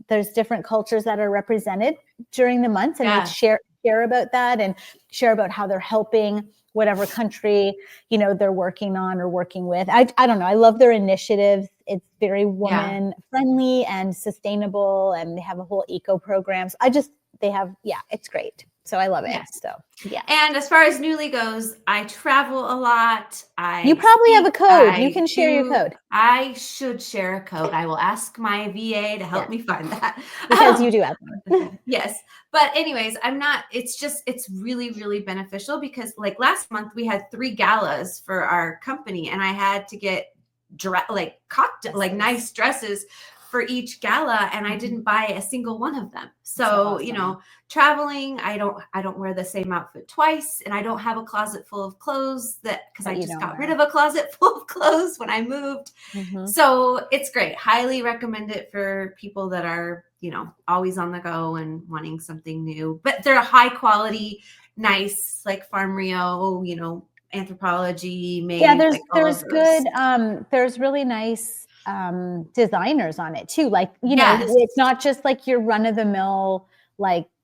there's different cultures that are represented during the months, and they share about that and share about how they're helping whatever country they're working on or working with. I don't know, I love their initiatives. It's very woman friendly and sustainable, and they have a whole eco programs. It's great. So I love it. Yes. So yeah. And as far as newly goes, I travel a lot. You probably have a code. You can share your code. I should share a code. I will ask my VA to help me find that. Because you do have one. Yes. But anyways, it's really, really beneficial, because last month we had 3 galas for our company, and I had to get nice dresses for each gala, and I didn't buy a single one of them. So, awesome. Traveling, I don't wear the same outfit twice, and I don't have a closet full of clothes because I just got rid of a closet full of clothes when I moved. So it's great. Highly recommend it for people that are, always on the go and wanting something new, but they're high quality, nice, Farm Rio, Anthropology made. Yeah, there's good, there's really nice designers on it too. It's not just your run of the mill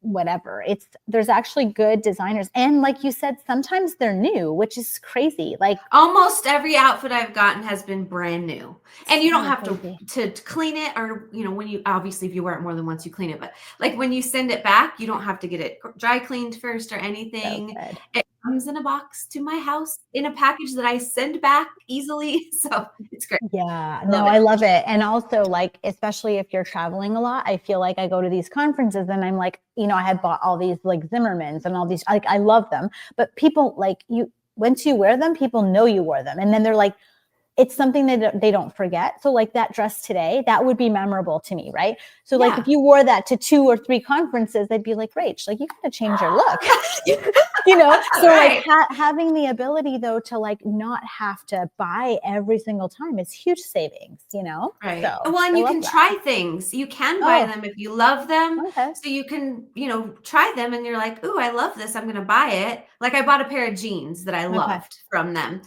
whatever. There's actually good designers. And like you said, sometimes they're new, which is crazy. Like almost every outfit I've gotten has been brand new. And you don't have crazy. to clean it, or, you know, when you, obviously if you wear it more than once, you clean it, but like when you send it back, you don't have to get it dry cleaned first or anything. So good. It comes in a box to my house in a package that I send back easily. So it's great. Yeah, Love no, it. I love it. And also, like, especially if you're traveling a lot, I feel like I go to these conferences and I'm like, you know, I had bought all these like Zimmermans and all these, like, I love them. But people, like, once you wear them, people know you wore them. And then they're like, it's something that they don't forget. So like that dress today, that would be memorable to me, right? So like if you wore that to 2 or 3 conferences, they'd be like, Rach, like you gotta change your look, you know? So Right. like having the ability though to like not have to buy every single time is huge savings, you know? Right. So Well, and I you love can that. try things. You can buy Oh, them if you love them. okay. So you can, you know, try them and you're like, "Ooh, I love this. I'm going to buy it." Like I bought a pair of jeans that I Okay. loved from them.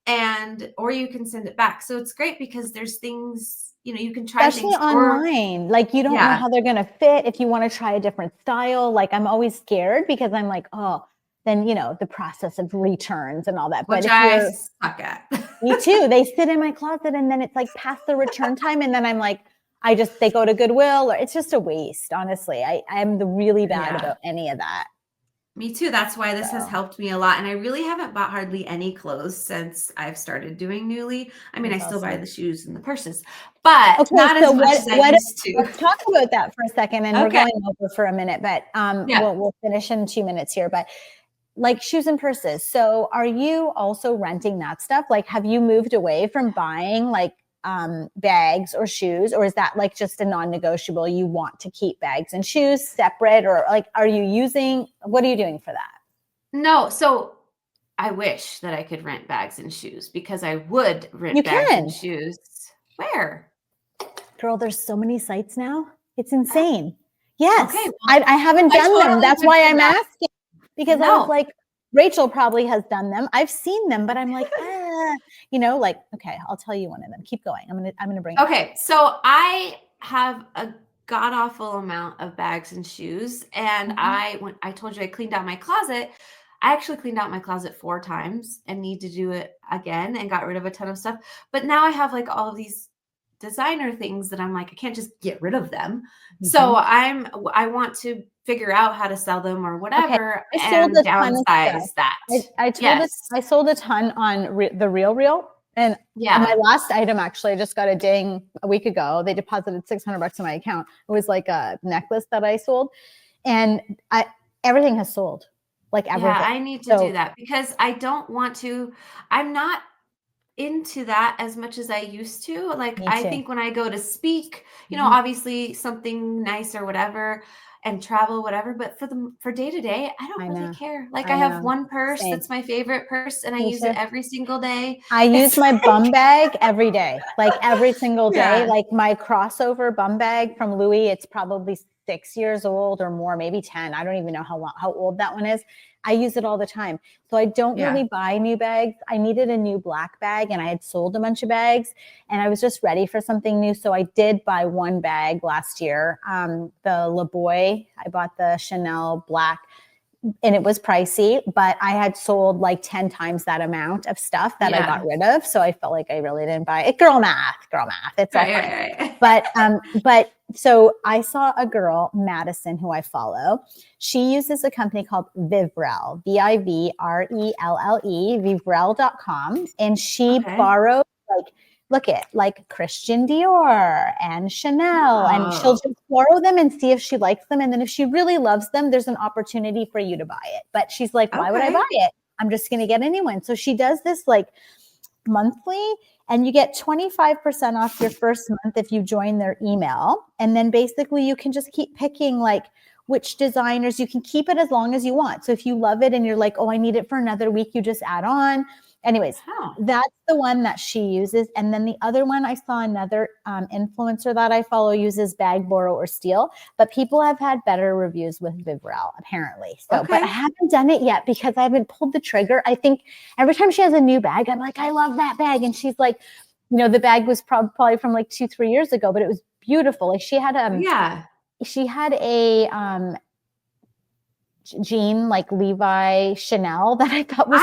And or you can send it back. So it's great because there's things, you know, you can try Especially things, or online. Like you don't know yeah, how they're gonna fit if you want to try a different style. Like I'm always scared because I'm like, oh, then you know, the process of returns and all that. But which if I you're suck at. me too, they sit in my closet and then it's like past the return time. And then I'm like, they go to Goodwill or it's just a waste. Honestly, I am really bad Yeah. about any of that. Me too. That's why this has So, helped me a lot. And I really haven't bought hardly any clothes since I've started doing Nuuly. I mean, I that's still buy awesome. the shoes and the purses, but Okay, not so as much as I what used to. let's talk about that for a second and we're Okay. going over for a minute, but Yeah. we'll finish in 2 minutes here. But like shoes and purses. So are you also renting that stuff? Like, have you moved away from buying like bags or shoes, or is that like just a non-negotiable? You want to keep bags and shoes separate, or like, what are you doing for that? No. So I wish that I could rent bags and shoes, because I would You rent bags and can, shoes. Where? girl, there's so many sites now. It's insane. Okay. Yes. Well, I haven't I done them. totally That's would why do I'm that. asking, because I was No. like, Rachel probably has done them. I've seen them, but I'm like, you know, like, okay, I'll tell you one of them. Keep going. I'm gonna bring it up. Okay, so I have a god awful amount of bags and shoes, and Mhm. when I told you I cleaned out my closet, I actually cleaned out my closet 4 times and need to do it again and got rid of a ton of stuff. But now I have like all of these designer things that I'm like, I can't just get rid of them. So Mhm. I want to figure out how to sell them or Okay. whatever I sold and a ton of stuff. downsize that. Yes. I sold a ton on the Real. And my Yeah. last item, actually, I just got a ding a week ago. They deposited $600 in my account. It was like a necklace that I sold. And everything has sold, like Yeah, everything. I need to do So that because I don't want to. I'm not into that as much as I used to. Like, me I too. think when I go to speak, you know, Mhm. obviously something nice or whatever, and travel, whatever, but for day to day, I don't I really know. care. Like, I I have know. one purse Same. that's my favorite purse and I Me use it too. every single day. I use It's my like, bum bag every day, like every single day. yeah. Like my crossover bum bag from Louis, it's probably 6 years old or more, maybe 10. I don't even know how old that one is. I use it all the time. So I don't Yeah. really buy new bags. I needed a new black bag and I had sold a bunch of bags and I was just ready for something new. So I did buy one bag last year. The Le Boy, I bought the Chanel black and it was pricey, but I had sold like 10 times that amount of stuff that I got Yeah. rid of. So I felt like I really didn't buy it. Girl math. It's all Right, fine. right, But so I saw a girl, Madison, who I follow. She uses a company called Vivrel, Vivrelle, Vivrel.com. And she Okay. borrowed like Christian Dior and Chanel, and she'll Oh, just borrow them and see if she likes them. And then if she really loves them, there's an opportunity for you to buy it. But she's like, why would I buy okay. it? I'm just going to get a new one. So she does this like monthly, and you get 25% off your first month if you join their email. And then basically you can just keep picking like which designers. You can keep it as long as you want. So if you love it and you're like, oh, I need it for another week, you just add on. Anyways, Oh, that's the one that she uses. And then the other one, I saw another influencer that I follow uses Bag, Borrow, or Steal. But people have had better reviews with Vivrel, apparently. So, but I okay. haven't done it yet because I haven't pulled the trigger. I think every time she has a new bag, I'm like, I love that bag. And she's like, you know, the bag was probably from like 2-3 years ago, but it was beautiful. Like she had Yeah. a jean, like Levi Chanel, that I thought was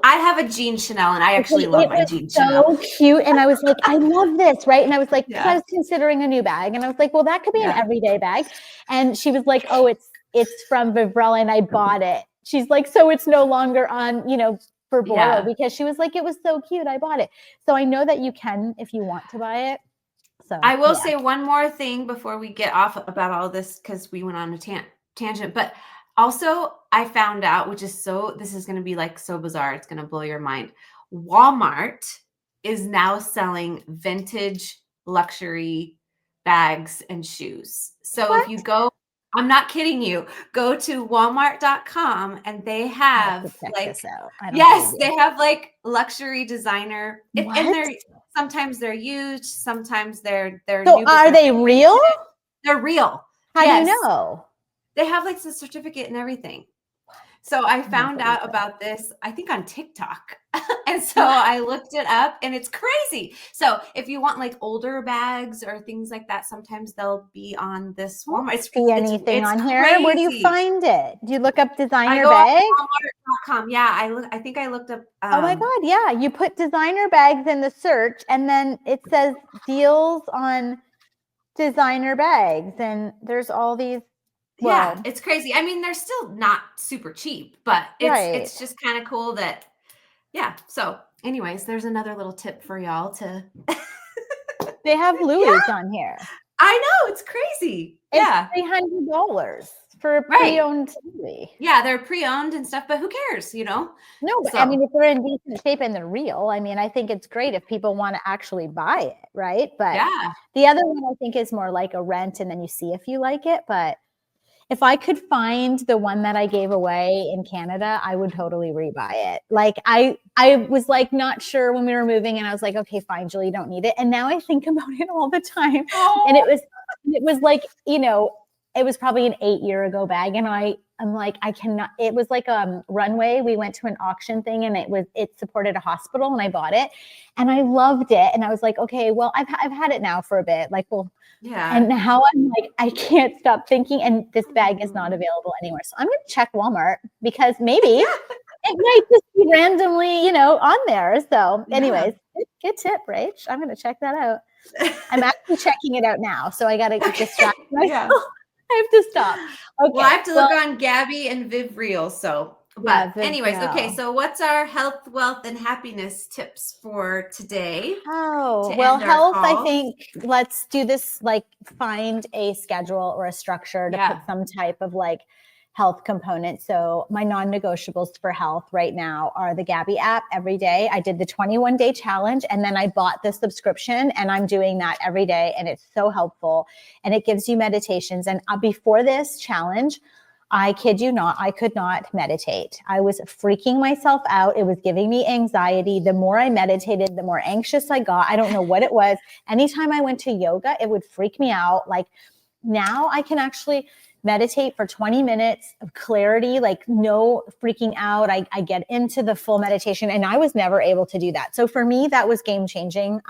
I have a jean Chanel, and I actually love my jean Chanel. So cute. And I was like, I love this, right? And I was like, because Yeah. I was considering a new bag, and I was like, well, that could be an everyday bag. And she was like, oh, it's from Vivrella, and I bought it. She's like, so it's no longer on, for borrow, because she was like, it was so cute, I bought it. So I know that you can if you want to buy it. So I will say one more thing before we get off about all this, because we went on a tangent, but also I found out, this is going to be like so bizarre, it's going to blow your mind. Walmart is now selling vintage luxury bags and shoes. So if you go, I'm not kidding you, go to walmart.com and they have they have like luxury designer, and sometimes they're used, sometimes they're so new. Are they real? They're real. How do you know? They have like the certificate and everything. So I found out about this, I think on TikTok. And so I looked it up, and it's crazy. So if you want like older bags or things like that, sometimes they'll be on this Walmart. It's anything on here. Where do you find it? Do you look up designer bags? Walmart.com. Yeah, I think I looked up. Oh my God. Yeah. You put designer bags in the search, and then it says deals on designer bags. And there's all these. Yeah, it's crazy. I mean, they're still not super cheap, but it's just kind of cool that, So anyways, there's another little tip for y'all to. They have Louis on here. I know, it's crazy. It's $300 for a pre-owned Louis. Yeah, they're pre-owned and stuff, but who cares, No, but I mean, if they're in decent shape and they're real, I mean, I think it's great if people want to actually buy it, right? But the other one I think is more like a rent, and then you see if you like it, but if I could find the one that I gave away in Canada, I would totally rebuy it. Like I was like not sure when we were moving, and I was like, okay, fine, Julie, you don't need it. And now I think about it all the time. Oh. And it was like, it was probably an 8-year ago bag. And I'm like, I cannot, it was like a runway. We went to an auction thing, and it supported a hospital, and I bought it and I loved it. And I was like, okay, well, I've had it now for a bit. Like, well, and now I'm like, I can't stop thinking, and this bag is not available anywhere. So I'm going to check Walmart, because maybe it might just be randomly, on there. So anyways, good tip, Rach. I'm going to check that out. I'm actually checking it out now. So I got to distract myself. I have to stop. Okay. Well, I have to look on Gabby and Viv Reel. So, but anyways, okay. So what's our health, wealth, and happiness tips for today? Oh, well, health, I think let's do this, like find a schedule or a structure to put some type of like health component. So my non-negotiables for health right now are the Gabby app every day. I did the 21-day challenge, and then I bought the subscription, and I'm doing that every day. And it's so helpful, and it gives you meditations. And before this challenge, I kid you not, I could not meditate. I was freaking myself out. It was giving me anxiety. The more I meditated, the more anxious I got. I don't know what it was. Anytime I went to yoga, it would freak me out. Like now I can actually meditate for 20 minutes of clarity, like no freaking out. I get into the full meditation, and I was never able to do that. So for me, that was game changing.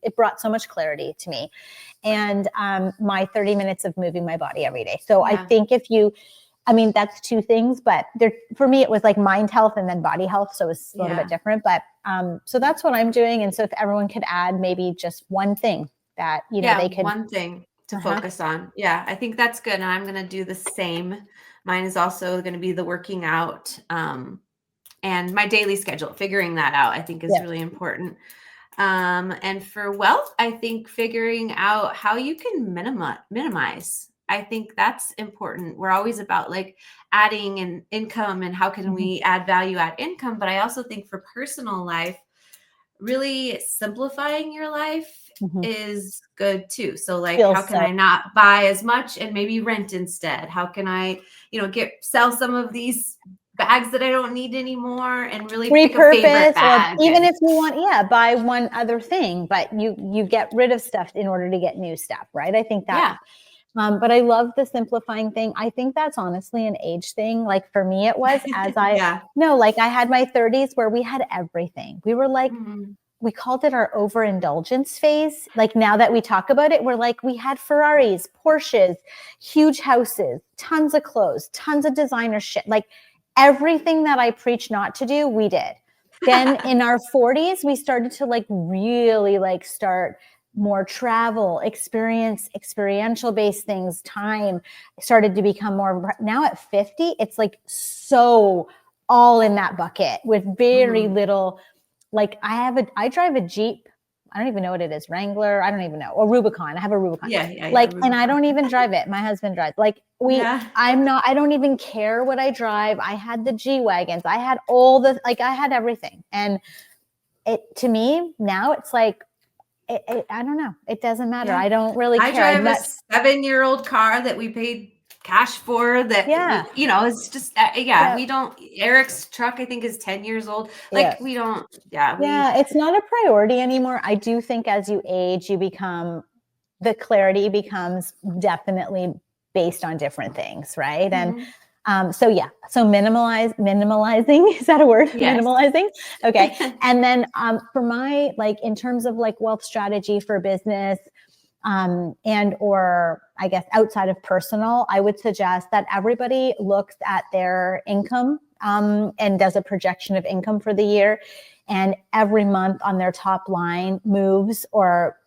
It brought so much clarity to me, and my 30 minutes of moving my body every day. So I think that's two things, but for me, it was like mind health and then body health. So it's a little bit different, but so that's what I'm doing. And so if everyone could add maybe just one thing that, they could. One thing to focus on. Yeah, I think that's good. And I'm going to do the same. Mine is also going to be the working out and my daily schedule. Figuring that out, I think, is really important. And for wealth, I think figuring out how you can minimize. I think that's important. We're always about like adding an income and how can we add value, add income. But I also think for personal life, really simplifying your life is good too. So like, how can I not buy as much and maybe rent instead? How can I, sell some of these bags that I don't need anymore and really pick a favorite bag? Or even if you want, buy one other thing, but you get rid of stuff in order to get new stuff, right? I think that. But I love the simplifying thing. I think that's honestly an age thing. Like for me, it was as I I had my 30s where we had everything. We were like we called it our overindulgence phase. Like now that we talk about it, we're like, we had Ferraris, Porsches, huge houses, tons of clothes, tons of designer shit. Like everything that I preach not to do, we did. Then in our 40s, we started to like really like start more travel, experiential based things, time started to become more. Now at 50, it's like so all in that bucket with very little. Like I drive a Jeep. I don't even know what it is. Wrangler. I don't even know. Or Rubicon. I have a Rubicon. Yeah. Like, Rubicon. And I don't even drive it. My husband drives. Like I don't even care what I drive. I had the G-Wagons. I had I had everything. And to me now it's like, I don't know. It doesn't matter. Yeah. I don't really care. I drive a 7-year-old car that we paid cash for that, it's just, we don't, Eric's truck, I think is 10 years old. Like we don't, it's not a priority anymore. I do think as you age, the clarity becomes definitely based on different things. Right. And so minimalizing, is that a word? Yes. Minimalizing. Okay. And then for my, like, in terms of like wealth strategy for business, and or I guess outside of personal, I would suggest that everybody looks at their income and does a projection of income for the year. And every month on their top line moves or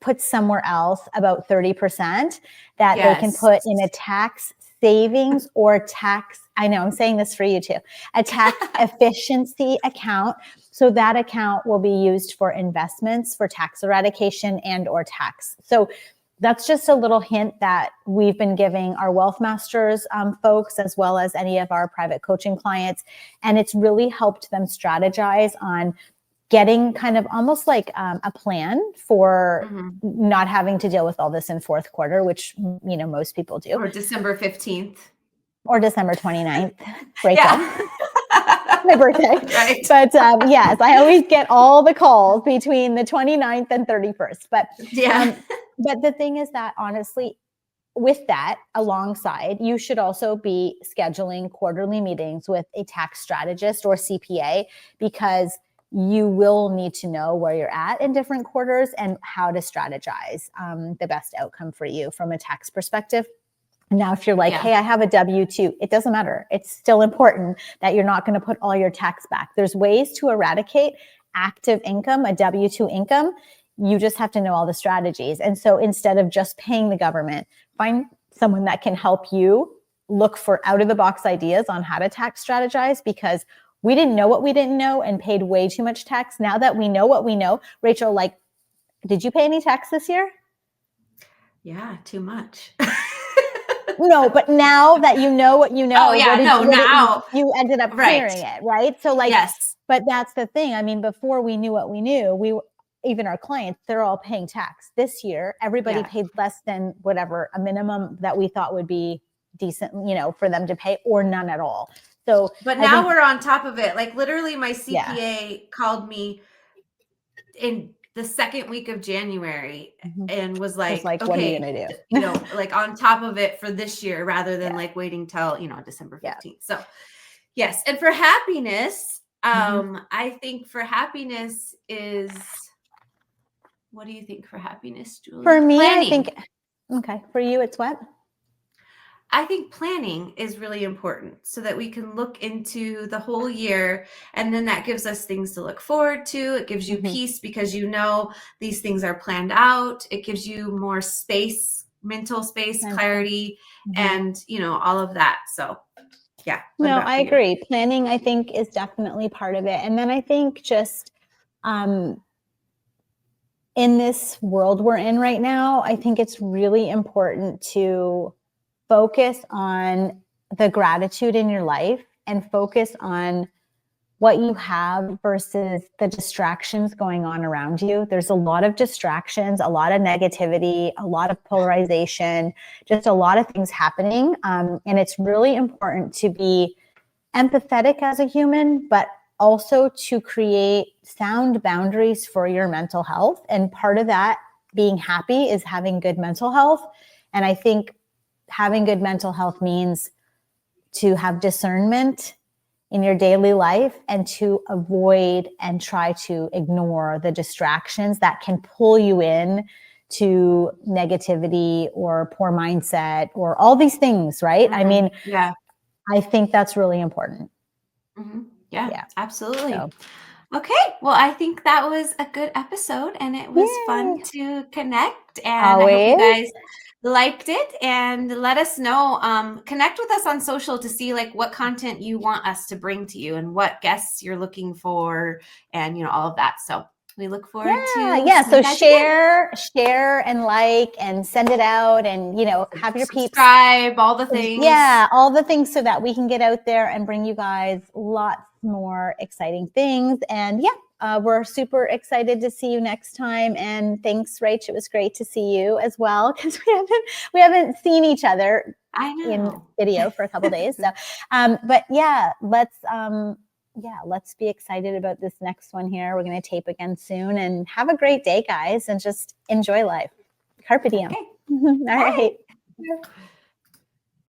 puts somewhere else about 30% that they can put in a tax savings or tax, I know I'm saying this for you too, a tax efficiency account. So that account will be used for investments, for tax eradication and or tax. So that's just a little hint that we've been giving our Wealth Masters folks, as well as any of our private coaching clients. And it's really helped them strategize on getting kind of almost like a plan for not having to deal with all this in fourth quarter, which, most people do. Or December 15th. Or December 29th. Rachel. My birthday. Right. But yes, I always get all the calls between the 29th and 31st. But but the thing is that honestly, with that alongside, you should also be scheduling quarterly meetings with a tax strategist or CPA, because you will need to know where you're at in different quarters and how to strategize the best outcome for you from a tax perspective. Now, if you're like, hey, I have a W-2, it doesn't matter. It's still important that you're not going to put all your tax back. There's ways to eradicate active income, a W-2 income. You just have to know all the strategies. And so instead of just paying the government, find someone that can help you look for out-of-the-box ideas on how to tax strategize, because we didn't know what we didn't know and paid way too much tax. Now that we know what we know, Rachel, like, did you pay any tax this year? Yeah, too much. No, but now that you know what you know, now you ended up clearing it, right? So like, yes. But that's the thing. I mean, before we knew what we knew, even our clients, they're all paying tax. This year, everybody paid less than whatever, a minimum that we thought would be decent, for them to pay, or none at all. So, but now we're on top of it. Like literally my CPA called me in the second week of January and was like, okay, what are you going to do? Like on top of it for this year, rather than like waiting till, December 15th. So yes. And for happiness, I think for happiness is, what do you think for happiness, Julie? For me, planning. I think, okay. For you, it's what? I think planning is really important so that we can look into the whole year, and then that gives us things to look forward to. It gives you peace because these things are planned out. It gives you more space, mental space, clarity, and all of that. So yeah. No, I agree. Planning, I think, is definitely part of it. And then I think just in this world we're in right now, I think it's really important to focus on the gratitude in your life and focus on what you have versus the distractions going on around you. There's a lot of distractions, a lot of negativity, a lot of polarization, just a lot of things happening. And it's really important to be empathetic as a human, but also to create sound boundaries for your mental health. And part of that being happy is having good mental health. And I think having good mental health means to have discernment in your daily life and to avoid and try to ignore the distractions that can pull you in to negativity or poor mindset or all these things, right? I mean, Yeah. I think that's really important. Yeah, absolutely. So, Okay, well, I think that was a good episode and it was fun yay. to connect. And I hope you Always. guys liked it, and let us know. Connect with us on social to see like what content you want us to bring to you and what guests you're looking for, and all of that. So we look forward to So seeing you guys again. share and like and send it out, and have your peeps Subscribe, all the things. Yeah, all the things so that we can get out there and bring you guys lots more exciting things. And we're super excited to see you next time. And thanks, Rach. It was great to see you as well, because we haven't seen each other in video for a couple days. So, let's be excited about this next one here. We're going to tape again soon, and have a great day, guys, and just enjoy life. Carpe diem. Okay. All right.